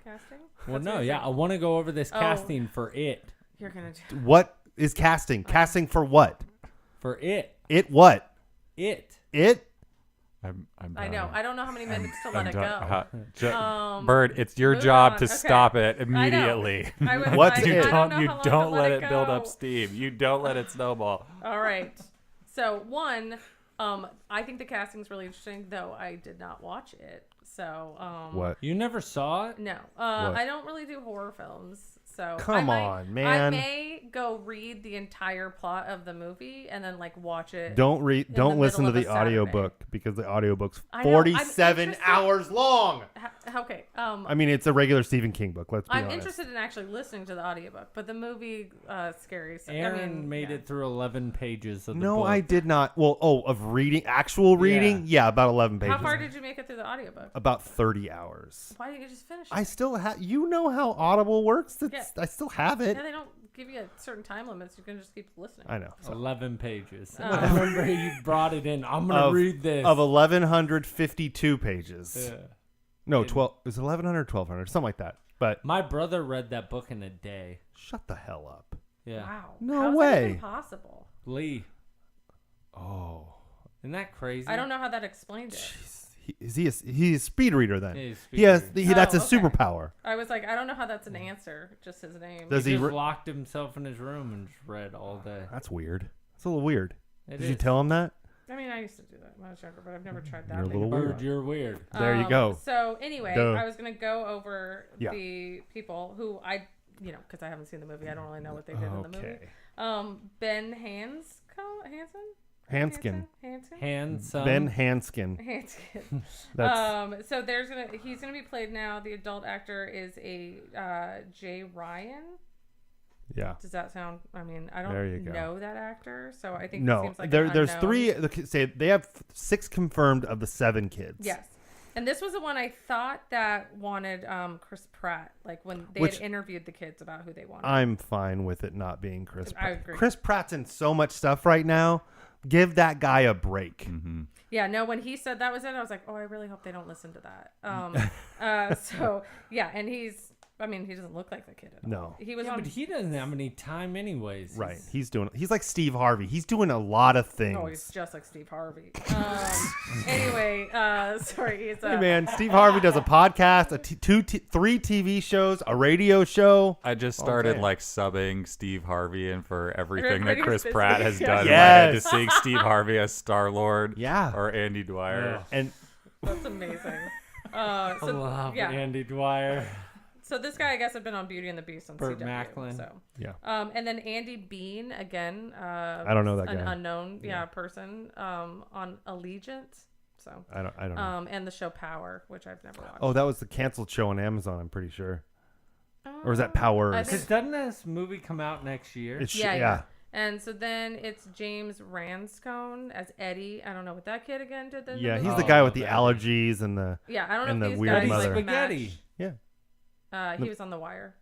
casting. Well, That's no, what yeah, you're I want to go over this Oh. casting for it. You're gonna do. What is casting? Casting for what? For it. It what? It. It? I'm I know. I don't know how many minutes to let it go. Bird, it's your move job on. to Okay. stop it immediately. I was What's like, it? I don't know You how long don't to let it it build go. up steam. You don't let it snowball. All right. So one, I think the casting's really interesting, though I did not watch it. So What? You never saw it? No, What? I don't really do horror films. So Come I on, man. I may go read the entire plot of the movie and then like watch it. Don't read. the Don't listen to middle the of a Saturday. audiobook because the audiobook's I know, I'm 47 interested- hours long. Okay. I mean, it's a regular Stephen King book. Let's be I'm honest. interested in actually listening to the audiobook, but the movie, scary. So, Aaron I mean, made yeah. it through 11 pages of the No, book. I did not. Well, of reading, actual reading. Yeah, about 11 pages. How far did you make it through the audiobook? About 30 hours. Why didn't you just finish it? I still have. You know how Audible works. Yeah. I still have it. Yeah, they don't give you a certain time limits. You can just keep listening. I know. So. 11 pages. I remember you brought it in. I'm going to read this. Of 1,152 pages. Yeah. No, 12. It was 1,100, 1,200, something like that. But My brother read that book in a day. shut the hell up. Yeah. Wow. No How is that way. even possible? Lee. Oh, Isn't that crazy? I don't know how that explained it. he's a speed reader then. Yeah, he's a speed he has. reader. That's a Oh, okay. superpower. I was like, I don't know how that's an answer. Just his name. Does He he? just locked himself in his room and just read all day. That's weird. That's a little weird. It Did you is. tell him that? I mean, I used to do that when I was younger, but I've never tried that. You're a big little of weird. Bird, you're weird. There you go. So anyway, Duh. I was gonna go over Yeah. the people who I, because I haven't seen the movie, I don't really know what they did in the movie. Okay. Ben Hanskin. Handsome. Ben Hanskin. Hanskin. That's So he's gonna be played now. The adult actor is a Jay Ryan. yeah. Does that sound? I mean, I There you don't go. know that actor, so I think he No, seems like there's an unknown. three. Say they have 6 confirmed of the 7 kids. Yes. And this was the one I thought that wanted Chris Pratt, like when they Which- had interviewed the kids about who they wanted. I'm fine with it not being Chris I Pratt. agree. Chris Pratt's in so much stuff right now. Give that guy a break. Mm-hmm. Yeah, no, when he said that was it, I was like, oh, I really hope they don't listen to that. So, yeah, and he doesn't look like the kid at all. No. He was Yeah, on. but he doesn't have any time anyways. Right. He's like Steve Harvey. He's doing a lot of things. Oh, he's just like Steve Harvey. Anyway, sorry. He's, Hey man, Steve Harvey does a podcast, 3 TV shows, a radio show. I just started Okay. like subbing Steve Harvey in for everything that Everybody's Chris busy. Pratt has Yeah. done. If I had to Yes. sing Steve Harvey as Star-Lord Yeah. or Andy Dwyer. And That's amazing. I love Andy Dwyer. So this guy, I guess, had been on Beauty and the Beast on Burt CW. Macklin. So. yeah. And then Andy Bean, again. I don't know that an guy. unknown, person on Allegiant. So. I don't know. And the show Power, which I've never watched. Oh, that was the canceled show on Amazon, I'm pretty sure. Or is that Powers? I think- Because doesn't this movie come out next year? It's Yeah. And so then it's James Ranscone as Eddie. I don't know what that kid again did. In Yeah, the he's movie. the guy with the that allergies and the Yeah, I don't know and if the these weird guys mother. like Spaghetti. match. Yeah. He was on The Wire.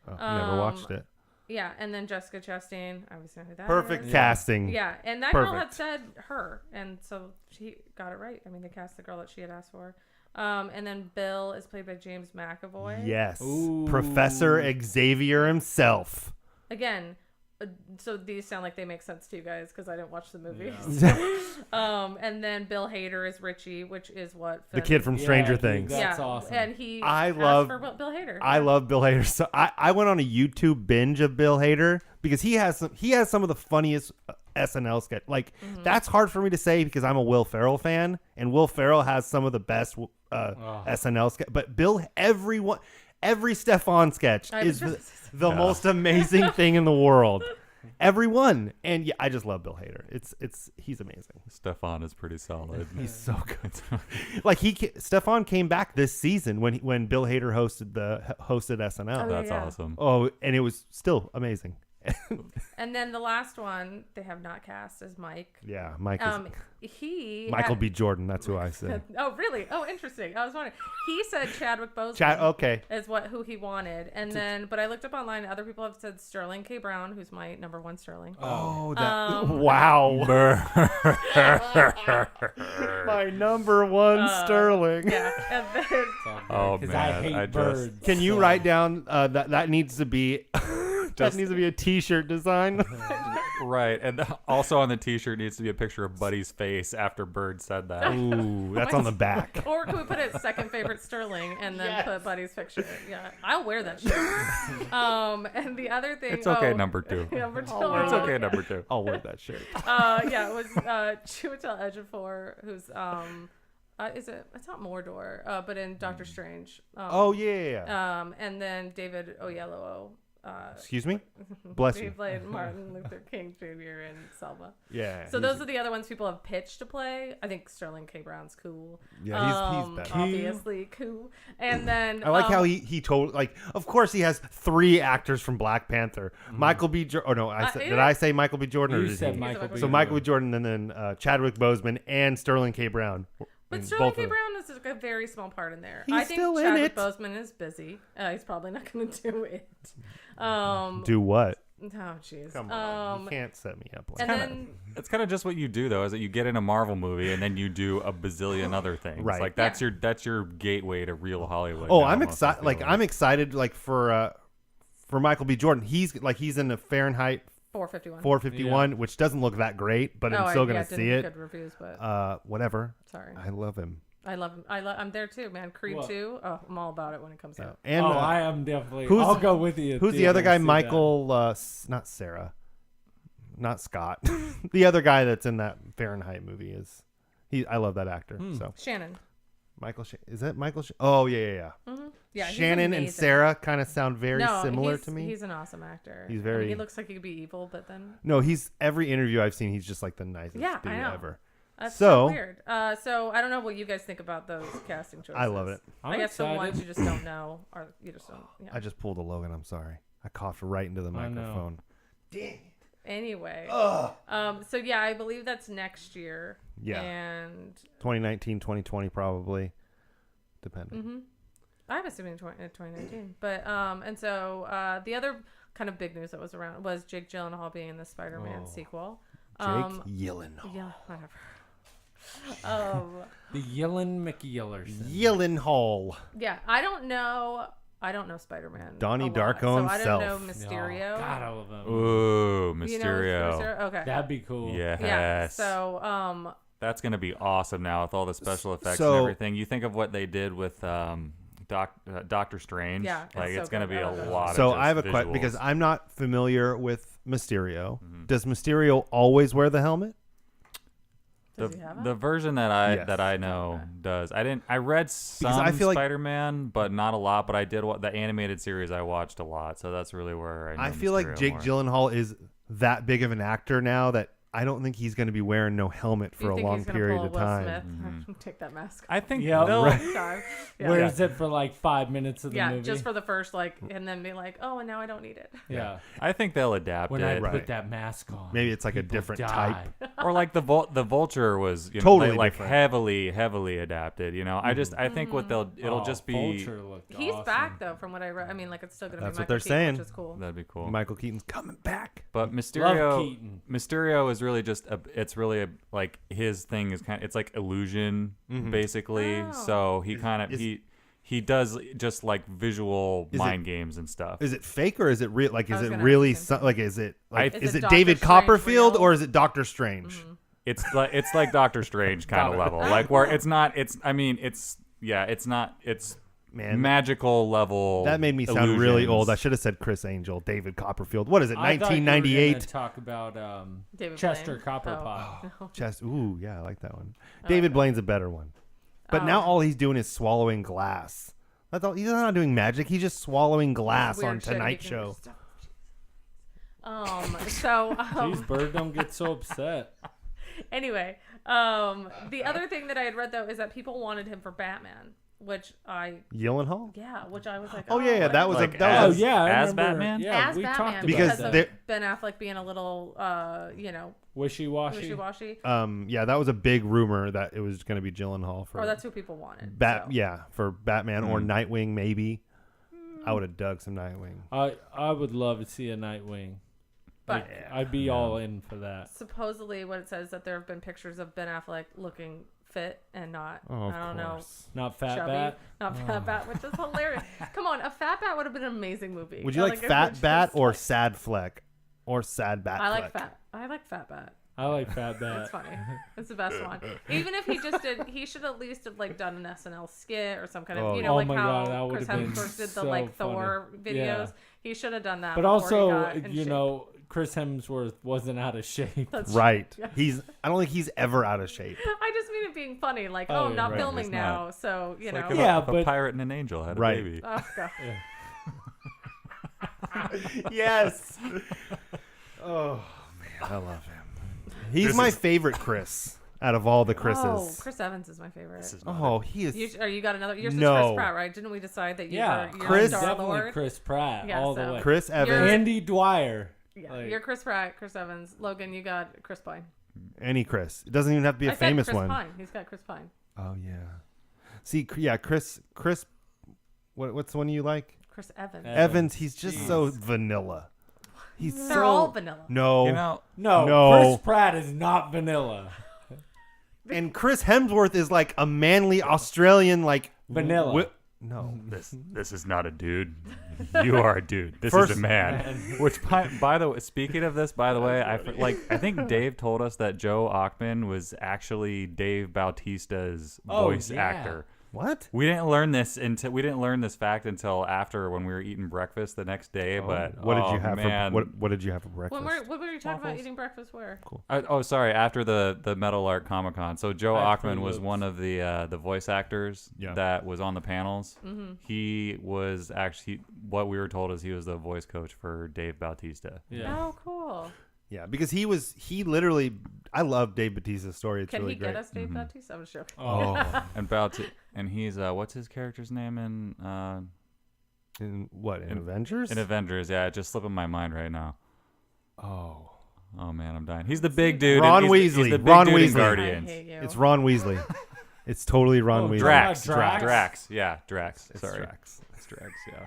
Oh, never watched it. Yeah, and then Jessica Chastain. I always know who that Perfect is. casting. Yeah, and that girl had Perfect. said her, and so she got it right. I mean, they cast the girl that she had asked for. And then Bill is played by James McAvoy. Yes. Ooh. Professor Xavier himself. Again, so these sound like they make sense to you guys because I didn't watch the movie. And then Bill Hader is Richie, which is what The kid from Stranger dude, Things. That's awesome. And he I asked love- for Bill Hader. I love Bill Hader. So I went on a YouTube binge of Bill Hader because he has some of the funniest SNL sketch. Like that's hard for me to say because I'm a Will Ferrell fan, and Will Ferrell has some of the best SNL sketch. But every Stefan sketch is the most amazing thing in the world. Everyone. And yeah, I just love Bill Hader. He's amazing. Stefan is pretty solid. He's so good. Like Stefan came back this season when Bill Hader hosted SNL. That's awesome. Oh, and it was still amazing. And then the last one they have not cast is Mike. Yeah, Mike is Michael B. Jordan. That's who I say. Oh, really? Oh, interesting. I was wondering. He said Chadwick Boseman. Okay. Is who he wanted, and then but I looked up online. Other people have said Sterling K. Brown, who's my number one Sterling. Oh, wow. My number one Sterling. Yeah. And then, Oh Because man, I hate just birds. Can you so- write down that needs to be that needs to be a T-shirt design? right, and also on the T-shirt needs to be a picture of Buddy's face after Bird said that. Ooh, that's on the back. or can we put it second favorite Sterling and then put Buddy's picture? Yeah, I'll wear that shirt. And the other thing, It's okay, number two. Number two. It's okay, number two. I'll wear that shirt. Yeah, it was Chiwetel Ejiofor, who's it's not Mordor, but in Doctor Strange. Yeah. And then David Oyelowo. Excuse me? Bless He you. played Martin Luther King Jr. in Selma. Yeah. So those are the other ones people have pitched to play. I think Sterling K. Brown's cool. Yeah, he's better. Obviously cool. And then I like how he told, like, of course he has 3 actors from Black Panther. Michael B. Jordan. Oh, no. Did I say Michael B. Jordan? Or You did said he? Michael B. So Michael B. Jordan and then Chadwick Boseman and Sterling K. Brown. But And Sterling both K. of them. Brown is like a very small part in there. He's I think still in Chadwick it. Boseman is busy. He's probably not going to do it. Do what? Oh, jeez. Come on. You can't set me up like And that. then It's kind of just what you do though, is that you get in a Marvel movie and then you do a bazillion other things. Right. Like that's your gateway to real Hollywood. Oh, now, I'm almost, I excited. feel Like I'm excited. Like for Michael B. Jordan, he's in the Fahrenheit 451, which doesn't look that great, but I'm still gonna see it. Good reviews, but Whatever. sorry. I love him. I love him. I'm there too, man. Creed 2. Oh, I'm all about it when it comes out. And I am definitely. who's- I'll go with you. who's the other guy? Michael. Not Sarah. Not Scott. The other guy that's in that Fahrenheit movie is. I love that actor. So Shannon. Michael. Is that Michael? Oh yeah. Yeah, he's Shannon and amazing. Sarah kind of sound very No, similar he's- to me. He's an awesome actor. He's I mean, very- he looks like he could be evil, but then. No, every interview I've seen, he's just like the nicest Yeah, dude I know. ever. That's So- so weird. So I don't know what you guys think about those casting choices. I love it. I guess the ones you just don't know, or you just don't. Yeah. I just pulled a Logan. I'm sorry. I coughed right into the I know. microphone. Anyway. So yeah, I believe that's next year. Yeah. And 2019, 2020 probably, depending. I'm assuming 2019. But and so the other kind of big news that was around was Jake Gyllenhaal being in the Spider-Man sequel. Jake Gyllenhaal. Yeah, whatever. The Yellen McYellerson. Gyllenhaal. Yeah, I don't know Spider-Man. Donnie a lot, Darko so I himself. don't know Mysterio. Oh, God, I love him. Ooh, You know Mysterio. Okay. That'd be cool. Yes. Yeah. So That's gonna be awesome now with all the special effects So- and everything. You think of what they did with Doctor Strange. Yeah, like it's so it's gonna good. be I a love it. lot. So of I have a just question because visuals. I'm not familiar with Mysterio. Does Mysterio always wear the helmet? does he have The it? version that I know does. I read some I feel like- Spider-Man, but not a lot. But I did the animated series. I watched a lot, so that's really where I know I feel like Mysterio Jake more. Gyllenhaal is that big of an actor now that I don't think he's going to be wearing no helmet for You a think long he's gonna period pull of Will time. Smith? Take that mask. I think Yeah, they'll. right. Time. Yeah. Wears it for like 5 minutes of the Yeah, movie. just for the first and then be like, oh, and now I don't need it. yeah. I think they'll adapt When I it. put that mask on, Maybe it's like a people different die. type. Or like the Vulture was Totally like different. heavily adapted. I think what it'll just be. Vulture looked He's awesome. back though, from what I read. I mean, like it's still gonna That's be what Michael they're Keaton, saying. which is cool. That'd be cool. Michael Keaton's coming back. But Love Keaton. Mysterio is is really just it's really like his thing is it's like illusion basically. Oh. So he kind of he does just like visual mind games and stuff. Is it fake or is it real? Like, I is was it gonna really ask the same like? Is it like? Is Is it it Doctor David Strange Copperfield real? or is it Doctor Strange? It's like Doctor Strange kind of level, like where it's not. It's not. It's Man, magical level. that made me sound really illusions. old. I should have said Chris Angel, David Copperfield. What is it? I thought you were gonna 1998. talk about David Chester Blaine. Copperpot. Oh. Chest. Ooh, yeah, I like that one. David Blaine's a better one. But now all he's doing is swallowing glass. That's all. He's not doing magic. He's just swallowing glass Weird on shit he Tonight can Show. just- So Jeez, Bird, don't get so upset. anyway, the other thing that I had read though is that people wanted him for Batman, which I which I was like, Oh yeah, that was Like that Oh was yeah, I as remember. Batman? Yeah, as we Batman talked about Because of that. Ben Affleck being a little Wishy-washy. wishy-washy. yeah, that was a big rumor that it was going to be Gyllenhaal for Or that's who people wanted. so. yeah, for Batman or Nightwing maybe. I would have dug some Nightwing. I would love to see a Nightwing. But I'd be all in for that. supposedly what it says that there have been pictures of Ben Affleck looking fit and not, Oh, of I don't know, course. Not Fat chubby. Bat. Not Fat Bat, which is hilarious. Come on, a Fat Bat would have been an amazing movie. Would you like if Fat it Bat just, or like- Sad Fleck or Sad Bat? I like Fleck? Fat Bat. I like Fat Bat. That's funny. It's the best one. Even if he just did, he should at least have like done an SNL skit or some kind of, Oh, like my how God, that Chris would've been Hemsworth did the so like funny. Thor videos. Yeah. He should have done that. But before also, he got in shape. Chris Hemsworth wasn't out of shape. That's Right. Yeah. I don't think he's ever out of shape. I just mean it being funny, like, Oh, I'm not right. filming It's now, not. so you know. Like if Yeah, a but- pirate and an angel had a Right. baby. Oh, God. Yes. Oh man, I love him. He's my favorite Chris out of all the Chris's. Oh, Chris Evans is my favorite. Oh, he is. You got another. Yours No. is Chris Pratt, right? Didn't we decide that Yeah, you're Chris- Star definitely Lord? Chris Pratt Yeah, all so- the way. Chris Evans. Andy Dwyer. Yeah, Like- you're Chris Pratt, Chris Evans, Logan. You got Chris Pine. Any Chris. It doesn't even have to be a I famous said Chris one. Pine. He's got Chris Pine. Oh yeah. See, yeah, Chris. What's the one you like? Chris Evans. Evans. He's just so vanilla. He's They're so all vanilla. No. You know, No, Chris Pratt is not vanilla. And Chris Hemsworth is like a manly Australian, like Vanilla. no. this is not a dude. You are a dude. This First- is a man. Which, by the way, speaking of this, by the way, I think Dave told us that Joe Ochman was actually Dave Bautista's voice yeah. actor. What? We didn't learn this fact until after when we were eating breakfast the next day. But What did you have man. for what did you have for breakfast? What were you talking about eating breakfast where? Sorry. After the Meadowlark Comic Con, so Joe I have Ochman Fruit was Loops. one of the voice actors Yeah. that was on the panels. Mm-hmm. He was actually what we were told is he was the voice coach for Dave Bautista. Yeah. Oh, cool. Yeah, because he literally. I love Dave Bautista's story. It's Can really he great. get us Dave Bautista? I'm joking. Oh, And he's what's his character's name in in what? In Avengers? in Avengers? Yeah, it just slipping my mind right now. Oh, Oh man, I'm dying. He's the big dude. Ron he's Weasley. the big Ron dude in Weasley. I Guardians. hate you. it's Ron Weasley. It's totally Ron Weasley. Drax. Drax. Drax. Yeah, Drax. It's Sorry. Drax. It's Drax. Yeah.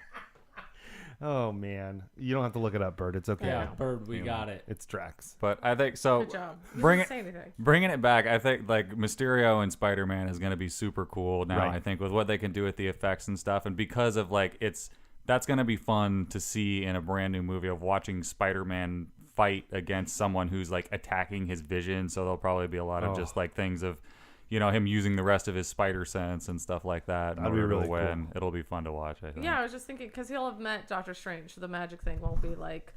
Oh man, you don't have to look it up, Bert. It's okay. Yeah, Bird, we got it. It's Drax. But I think so. Good job. You Bring didn't it. say anything. Bringing it back, I think like Mysterio and Spider-Man is going to be super cool now. Right. I think with what they can do with the effects and stuff, and because of like that's going to be fun to see in a brand new movie of watching Spider-Man fight against someone who's like attacking his vision. So there'll probably be a lot of just like things of, him using the rest of his spider sense and stuff like that. That'd be really cool. win. It'll be fun to watch. I think. Yeah, I was just thinking because he'll have met Doctor Strange, so the magic thing won't be like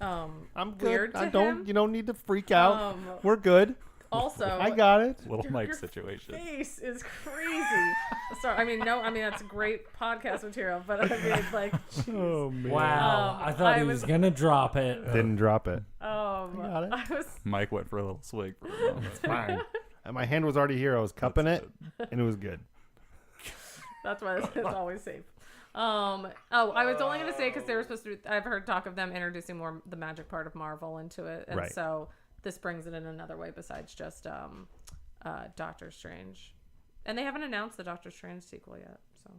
I'm good. weird to him. You don't need to freak out. Um, We're good. Also, I got it. Little Mike your situation. face is crazy. Sorry, that's great podcast material, but I mean, like, Oh man. Wow, I thought I he was gonna drop it. Didn't drop it. got it. I was Mike went for a little swig. For a moment. It's fine. And my hand was already here. I was cupping it, and it was good. That's why it's always safe. I was only going to say because they were supposed to. I've heard talk of them introducing more the magic part of Marvel into it, and Right. so this brings it in another way besides just Doctor Strange. And they haven't announced the Doctor Strange sequel yet, so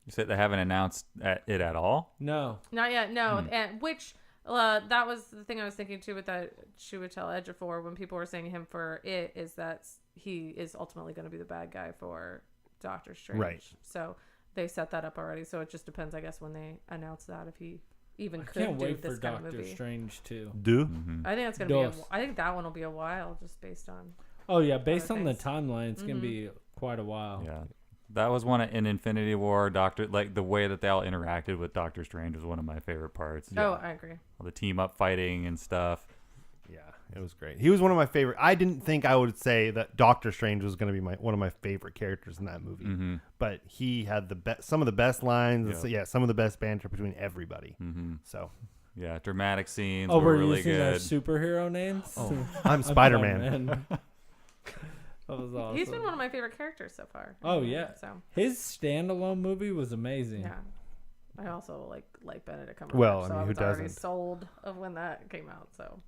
You said they haven't announced it at all? No. not yet. No, and which That was the thing I was thinking too with that Chiwetel Ejiofor when people were saying him for it is that he is ultimately going to be the bad guy for Doctor Strange. Right. So they set that up already. So it just depends, I guess, when they announce that if he even I could can't do wait this for kind of Doctor movie. Strange too. Do? I think it's gonna Dos. I think that one will be a while just based on. Oh yeah, based Other on the things. timeline, it's gonna be quite a while. Yeah. That was one in Infinity War. The way that they all interacted with Doctor Strange was one of my favorite parts. Oh, I agree. All the team up fighting and stuff. Yeah, it was great. He was one of my favorite. I didn't think I would say that Doctor Strange was going to be one of my favorite characters in that movie, but he had some of the best lines. Some of the best banter between everybody. So, yeah, dramatic scenes Oh, were we're really using our good. superhero names. Oh, I'm Spider-Man. That was awesome. He's been one of my favorite characters so far. Oh yeah, So his standalone movie was amazing. yeah, I also like Benedict Cumberbatch. Well, I so mean, I who was already doesn't? sold of when that came out. So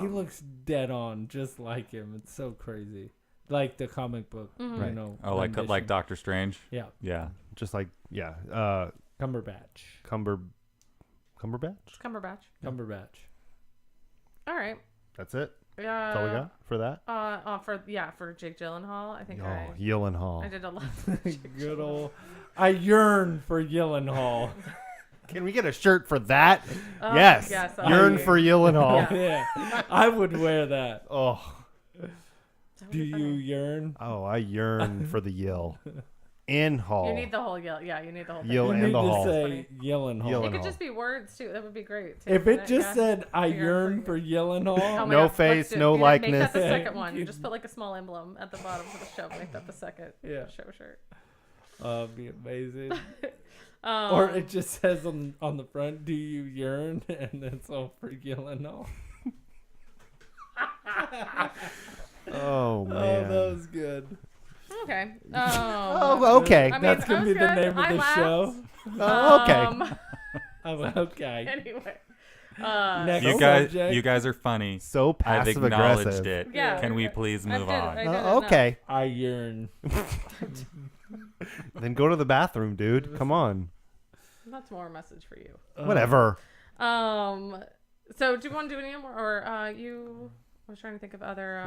He looks dead on, just like him. It's so crazy, like the comic book. You Right. know. Oh, like rendition. Doctor Strange. Yeah, Yeah. just like Cumberbatch. Cumberbatch. Cumberbatch. Cumberbatch. All right. That's it. That's all we got for that. For Jake Gyllenhaal, I think Oh, I Gyllenhaal. did a lot. Good old. I yearn for Gyllenhaal. Can we get a shirt for that? Oh, yes. yes, Yearn I- for Gyllenhaal. Yeah, I would wear that. Oh. Do you yearn? Oh, I yearn for the Yill. In Hall. You need the whole yell. Yeah, you need the whole thing. Yill You and need the to Hall. say Gyllenhaal. Gyllenhaal. It could just be words too. That would be great. Too, If wouldn't it just Yeah. said "I Yearn yearn for for Gyllenhaal," Oh my No God, face, let's do it. no Make likeness. that the second one. You just put like a small emblem at the bottom of the show. Make that the second show shirt. it'd be amazing. Um, Or it just says on the front, "Do you yearn?" and it's all for Gyllenhaal. Oh, Oh, man. that was good. Okay. Oh, okay. I mean, That's gonna that be was the good. name of I the laughed. show. Oh, okay. Okay. Anyway. Next subject. You guys are funny. So I've passive acknowledged aggressive. it. Yeah. Can we please I move did it. on? I did it Okay. I yearn. Then go to the bathroom, dude. Come on. That's more a message for you. Whatever. So do you want to do any more, or you? I was trying to think of other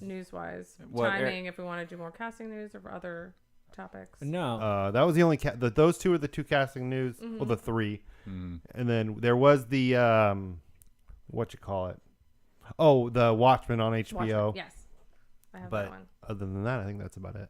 news-wise timing. If we want to do more casting news or other topics. No. That was the only those two are the two casting news. Well, the three. And then there was the what you call it? Oh, the Watchmen on HBO. Watchmen. Yes, I have But that one. other than that, I think that's about it.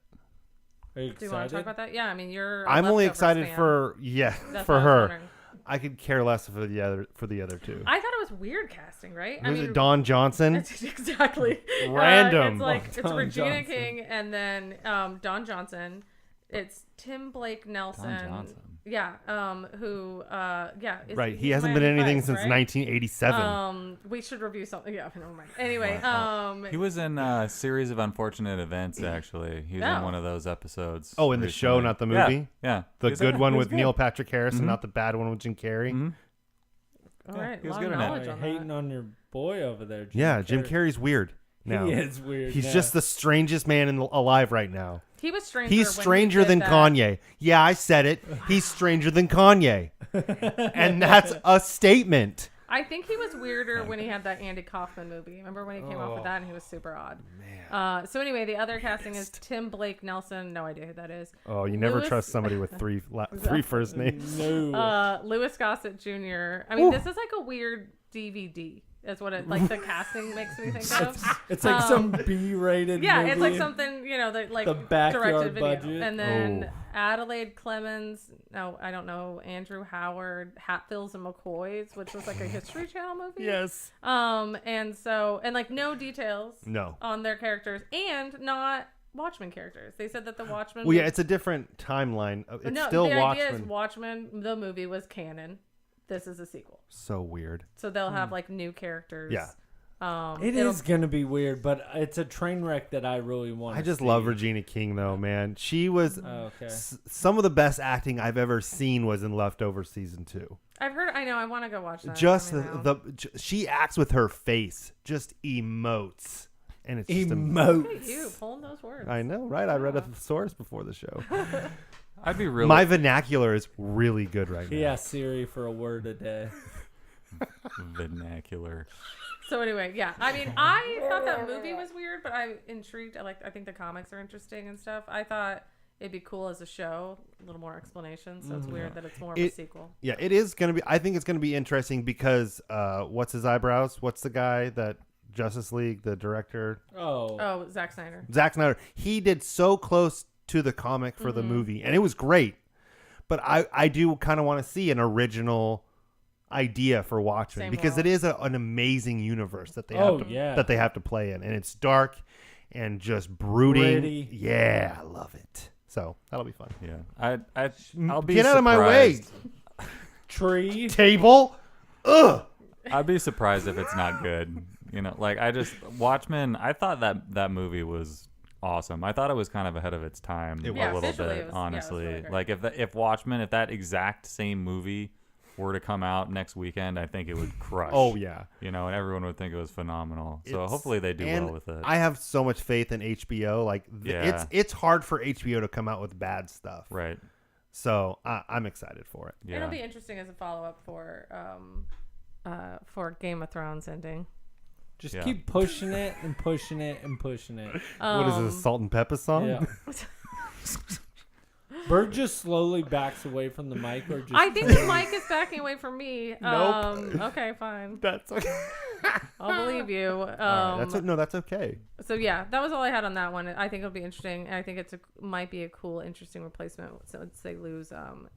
Are you Do you want to talk excited? about that? Yeah, I mean, you're. a I'm only Leftovers excited fan. for That's what I for was her. wondering. I could care less for the other two. I thought it was weird casting, right? Was it Don Johnson? Exactly. Random. It's like it's Don Regina Johnson. King and then Don Johnson. It's Tim Blake Nelson. Don Johnson. Yeah. Who? Yeah. is Right. He he's hasn't been Miami in anything Vice, since right? 1987. We should review something. Yeah. Never mind. Anyway. He was in a series of unfortunate events. Actually, he was in Oh. one of those episodes. Oh, in the show, recently. not the Yeah, movie? Yeah. The He was good in it. one He was with good. Neil Patrick Harris and not the bad one with Jim Carrey. All right. he A was lot good of in it. knowledge on Hating that. on your boy over there. Yeah, Jim Carrey's weird. Now. He is weird. He's now. just the strangest man alive right now. He was stranger. He's when he stranger did than that. Kanye. Yeah, I said it. He's stranger than Kanye. And that's a statement. I think he was weirder when he had that Andy Kaufman movie. Remember when he came off with that and he was super odd. Man. So anyway, the other casting is Tim Blake Nelson. No idea who that is. Oh, you never Louis- trust somebody with three first names. No. Louis Gossett Jr. I mean, this is like a weird DVD. Is what it like the casting makes me think of. It's like some B-rated Yeah, movie. it's like something that like The backyard directed video. budget. And then Adelaide Clemens. No, I don't know. Andrew Howard, Hatfields and McCoys, which was like a History Channel movie. Yes. And like no details. No. On their characters and not Watchmen characters. They said that the Watchmen. Well, yeah, it's a different timeline. It's no, still the Watchmen. idea is Watchmen. The movie was canon. This is a sequel. So weird. So they'll have like new characters. Yeah. It is going to be weird, but it's a train wreck that I really want I just love Regina King, though, man. She was some of the best acting I've ever seen was in Leftovers season 2. I've heard. I know. I want to go watch that. Just Let me know. she acts with her face, just emotes, and it's just Look at you pulling those words. I know, right? I read a source before the show. I'd be really. My vernacular is really good right now. He asked Siri for a word a day. Vernacular. So anyway, yeah. I mean, I thought that movie was weird, but I'm intrigued. I think the comics are interesting and stuff. I thought it'd be cool as a show, a little more explanation. So it's weird that it's more of a sequel. Yeah, it is going to be. I think it's going to be interesting because what's his eyebrows? What's the guy that Justice League, the director? Oh, Zack Snyder. Zack Snyder. He did so close to the comic for the movie, and it was great. But I do kind of want to see an original idea for Watchmen Same because world. it is an amazing universe that they have to play in, and it's dark and just brooding. Gritty. Yeah, I love it. So that'll be fun. Yeah, I'll be Get out of my way, surprised. Tree. table. Ugh. I'd be surprised if it's not good. You know, like Watchmen. I thought that movie was awesome. I thought it was kind of ahead of its time It a was. little Visually bit, it was honestly. really great. Like if Watchmen, if that exact same movie were to come out next weekend, I think it would crush. Oh yeah. You know, and everyone would think it was phenomenal. So It's- hopefully they do and well with it. I have so much faith in HBO. Like Yeah. it's hard for HBO to come out with bad stuff. Right. So I'm excited for it. Yeah. It'll be interesting as a follow up for Game of Thrones ending. Just Yeah. keep pushing it and pushing it and pushing it. What is this, Salt and Pepper song? Yeah. Bird just slowly backs away from the mic, or just I think the mic is backing away from me. Nope. Okay, fine. That's okay. I'll believe you. All right, that's okay. So yeah, that was all I had on that one. I think it'll be interesting. And I think might be a cool, interesting replacement since they lose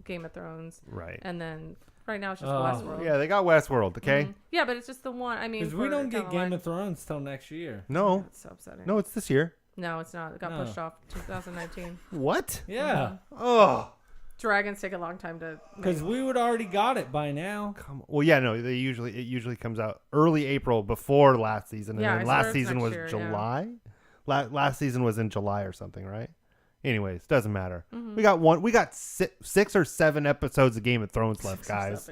Game of Thrones. Right. And then right now it's just Oh. Westworld. Yeah, they got Westworld. Okay. Mhm. Yeah, but it's just the one. I mean, because we for don't down get the line- Game of Thrones till next year. No, It's so upsetting. no, it's this year. No, it's not. It got No. pushed off 2019. What? Yeah, Oh, Dragons take a long time to. because we would already got it by now. come on. Well, yeah, no, it usually comes out early April before last season, and Yeah, I then swear last it's season next was year, yeah. July. Last season was in July or something, right? Anyways, doesn't matter. Mm-hmm. We got 6 or 7 episodes of Game of Thrones left, guys.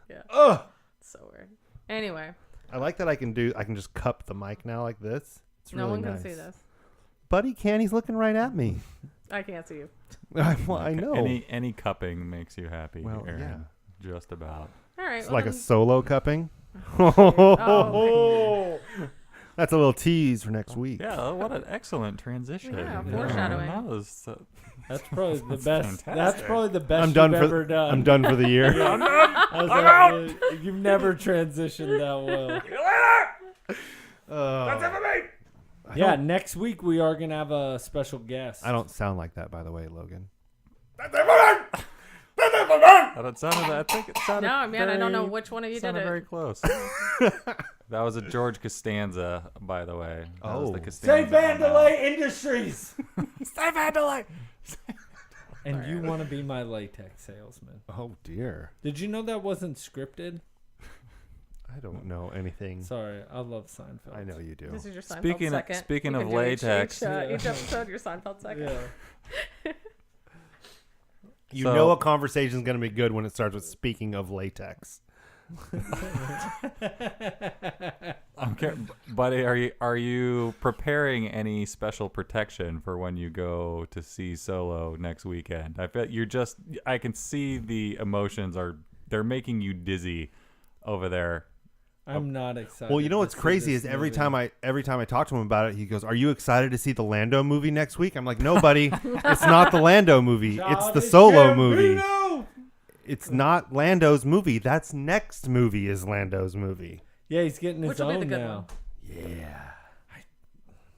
Yeah, Ugh. it's so weird. Anyway, I like that I can just cup the mic now like this. It's no really one nice. can see this. Buddy can. He's looking right at me. I can't see you. I know. Any cupping makes you happy, Well, Aaron. yeah. Just about. All right. It's well like a then- solo cupping. Oh, That's a little tease for next week. Yeah, what an excellent transition. Yeah, foreshadowing. That was That's probably the That's best. That's fantastic. probably the best I'm done you've for ever done. I'm done for the year. I was like, you've never transitioned that well. Yeah, next week we are gonna have a special guest. I don't sound like that, by the way, Logan. That sounded. I think it sounded. no, man, I don't know very- which one of you did sounded it. very close. That was a George Costanza, by the way. That was the Oh. Costanza Say on that. Vandalay Industries. Say Vandalay. And you want to be my latex salesman? Oh dear. Did you know that wasn't scripted? I don't know anything. Sorry, I love Seinfeld. I know you do. This is your Seinfeld Speaking of- second. speaking You of can do latex. Each episode, your Seinfeld second. Yeah. You So- know a conversation's going to be good when it starts with speaking of latex. Okay, buddy, are you preparing any special protection for when you go to see Solo next weekend? I bet I can see the emotions they're making you dizzy over there. I'm not excited. Well, you know to what's see crazy this is every movie. time I talk to him about it, he goes, "Are you excited to see the Lando movie next week?" I'm like, "No, buddy, it's not the Lando movie. It's the Childish Solo movie. Gambino! It's not Lando's movie. That's next movie is Lando's movie." Yeah, he's getting his Which will be the own good now. one. Yeah.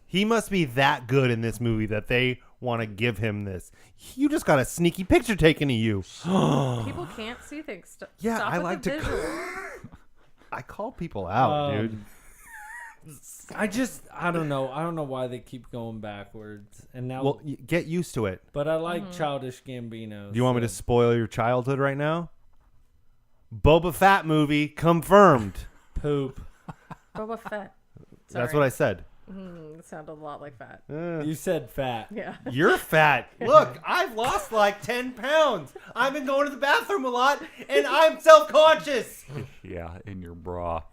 He must be that good in this movie that they want to give him this. You just got a sneaky picture taken of you. People can't see things. Yeah, Stop I with like the to- visual. I call people out, dude. I don't know. I don't know why they keep going backwards. And now, Well, get used to it. but I like Childish Gambino. Do you want me to spoil your childhood right now? Boba Fett movie confirmed. poop? Boba Fett. That's what I said. It sounded a lot like fat. You said fat. Yeah. You're fat. Look, I've lost like 10 pounds. I've been going to the bathroom a lot, and I'm self-conscious. Yeah, in your bra.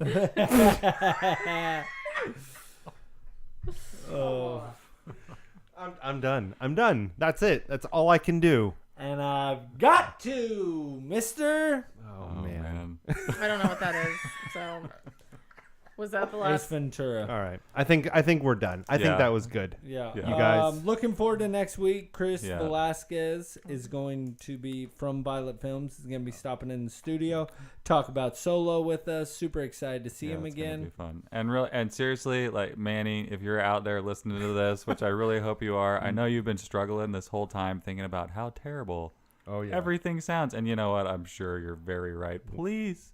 Oh. I'm done. I'm done. That's it. That's all I can do. And I've got to, Mister. Oh, man. I don't know what that is. So, was that the Ace last? Ventura. All right. I think we're done. I think Yeah. that was good. Yeah. Yeah. You guys- Looking forward to next week. Chris Yeah. Velasquez is going to be from Violet Films. He's going to be stopping in the studio, talk about Solo with us. Super excited to see him it's gonna be again. fun. And seriously, like Manny, if you're out there listening to this, which I really hope you are, I know you've been struggling this whole time thinking about how terrible everything sounds. And you know what? I'm sure you're very right. Please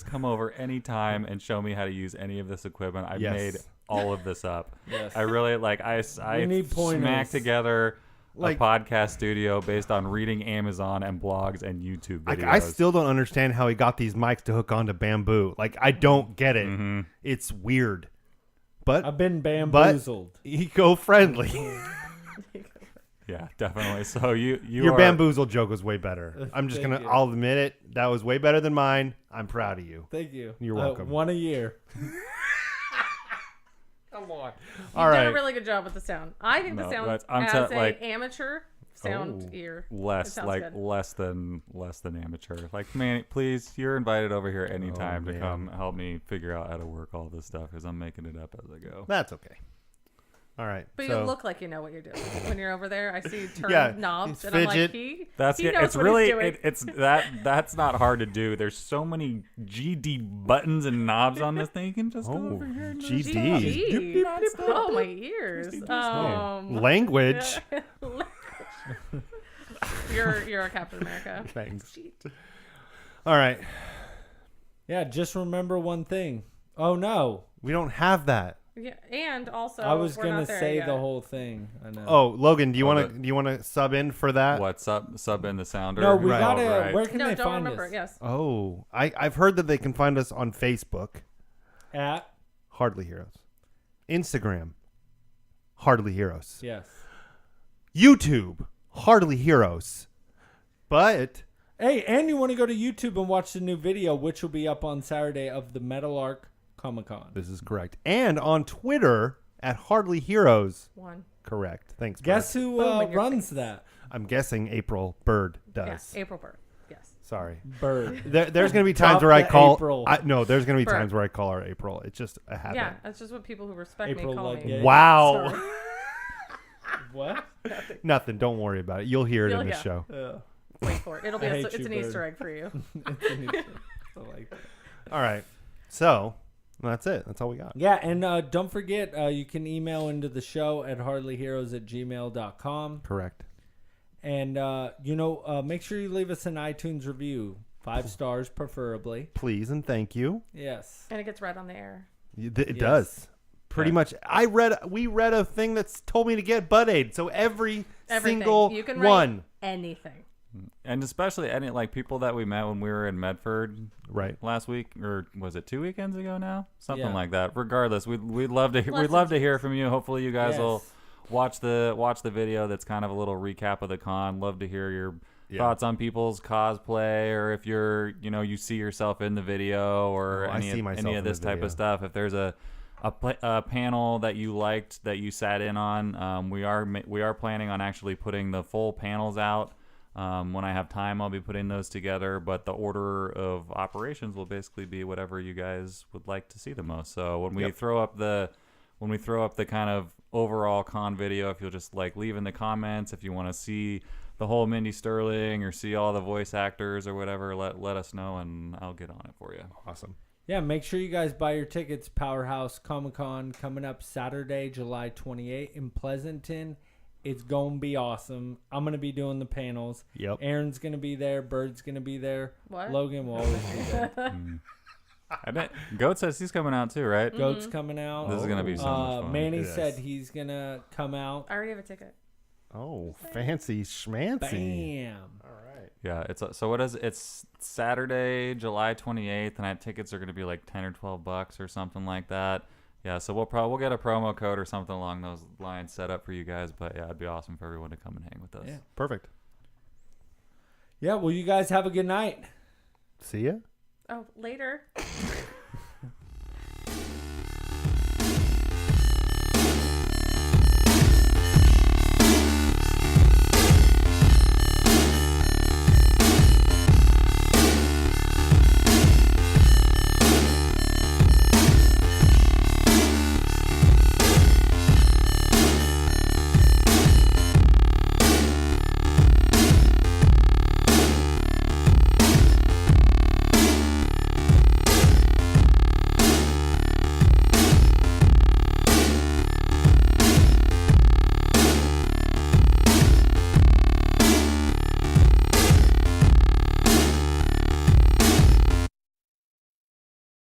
come over anytime and show me how to use any of this equipment. I made all of this up. Yes. I really We need pointers. smacked together Like- a podcast studio based on reading Amazon and blogs and YouTube videos. I still don't understand how he got these mics to hook onto bamboo. Like, I don't get it. Mm-hmm. It's weird. But I've been bamboozled. eco-friendly. Yeah, definitely. So Your are, bamboozle joke was way better. I'm just Thank gonna. you. I'll admit it. That was way better than mine. I'm proud of you. Thank you. You're welcome. One a year. Come on. You've All done right. a really good job with the sound. I think No, the sound that's- I'm as t- a like- amateur sound Oh. ear. It less sounds like good. less than amateur. Like, man, please, you're invited over here anytime to man. come help me figure out how to work all this stuff because I'm making it up as I go. That's okay. All right. But so, you look like you know what you're doing when you're over there. I see you turn Yeah, knobs, he's and I'm like, fidget. he That's knows it's what really he's doing. it's that's not hard to do. There's so many GD buttons and knobs on this thing. You can just go Oh, over here and just GD. Gee. Oh, my ears. Language. You're a Captain America. Thanks. All right. Yeah, just remember one thing. Oh, no. We don't have that. Yeah, and also I was we're going to not there say yet. the whole thing. I know. Oh, Logan, do you Oh, want to sub in for that? What's up? Sub in the sounder. No, we Right. got to. Right. Where can No, they don't find remember. us? Yes. Oh, I've heard that they can find us on Facebook, At? Hardly Heroes, Instagram, Hardly Heroes, Yes. YouTube, Hardly Heroes. But Hey, and you want to go to YouTube and watch the new video, which will be up on Saturday of the Meadowlark Comic-Con. this is correct. And on Twitter at Hardly Heroes. One. Correct. Thanks. Guess Bird. who Boom in your runs face. that? I'm guessing April Bird Yeah, does. April Bird. Yes. Sorry. Bird. There's going to be times Top where I the call. April. No, there's going to be Bird. times where I call her April. It's just a habit. Yeah, that's just what people who respect April me call like me. it. Wow. Sorry. What? Nothing. Don't worry about it. You'll hear it You'll- in the yeah. show. Wait for it. It'll be I hate it's you, an Bird. Easter egg for you. I like that. All right. So that's it. That's all we got. Yeah, and don't forget, you can email into the show at hardlyheroes@gmail.com. Correct. And, make sure you leave us an iTunes review. 5 stars, preferably. Please and thank you. Yes. And it gets read on the air. It Yes. does. Pretty Yeah. much. We read a thing that's told me to get butt aid. So every Everything. single You can write one. anything. And especially any like people that we met when we were in Medford Right. last week, or was it 2 weekends ago now? Something Yeah. like that. Regardless, we'd love to hear from you. Hopefully, you guys Yes. will watch the video. That's kind of a little recap of the con. Love to hear your thoughts on people's cosplay, or if you see yourself in the video, or I see myself any in of the this type video. of stuff. If there's a panel that you liked that you sat in on, we are planning on actually putting the full panels out. When I have time, I'll be putting those together, but the order of operations will basically be whatever you guys would like to see the most. So when we throw up the kind of overall con video, if you'll just like leave in the comments if you want to see the whole Mindy Sterling or see all the voice actors or whatever, let us know and I'll get on it for you. Awesome. Yeah, make sure you guys buy your tickets. Powerhouse Comic-Con coming up Saturday, July 28th in Pleasanton. It's going to be awesome. I'm going to be doing the panels. Yep. Aaron's going to be there. Bird's going to be there. What? Logan will always be there. I bet Goat says he's coming out too, right? Goat's coming out. This is gonna be so much fun. Manny It is. said he's going to come out. I already have a ticket. Oh, fancy schmancy. Bam. All right. Yeah, it's Saturday, July 28th, and tickets are going to be like $10 or $12 or something like that. Yeah, so we'll get a promo code or something along those lines set up for you guys. But yeah, it'd be awesome for everyone to come and hang with us. Yeah. Perfect. Yeah, well, you guys have a good night. See ya. Oh, later.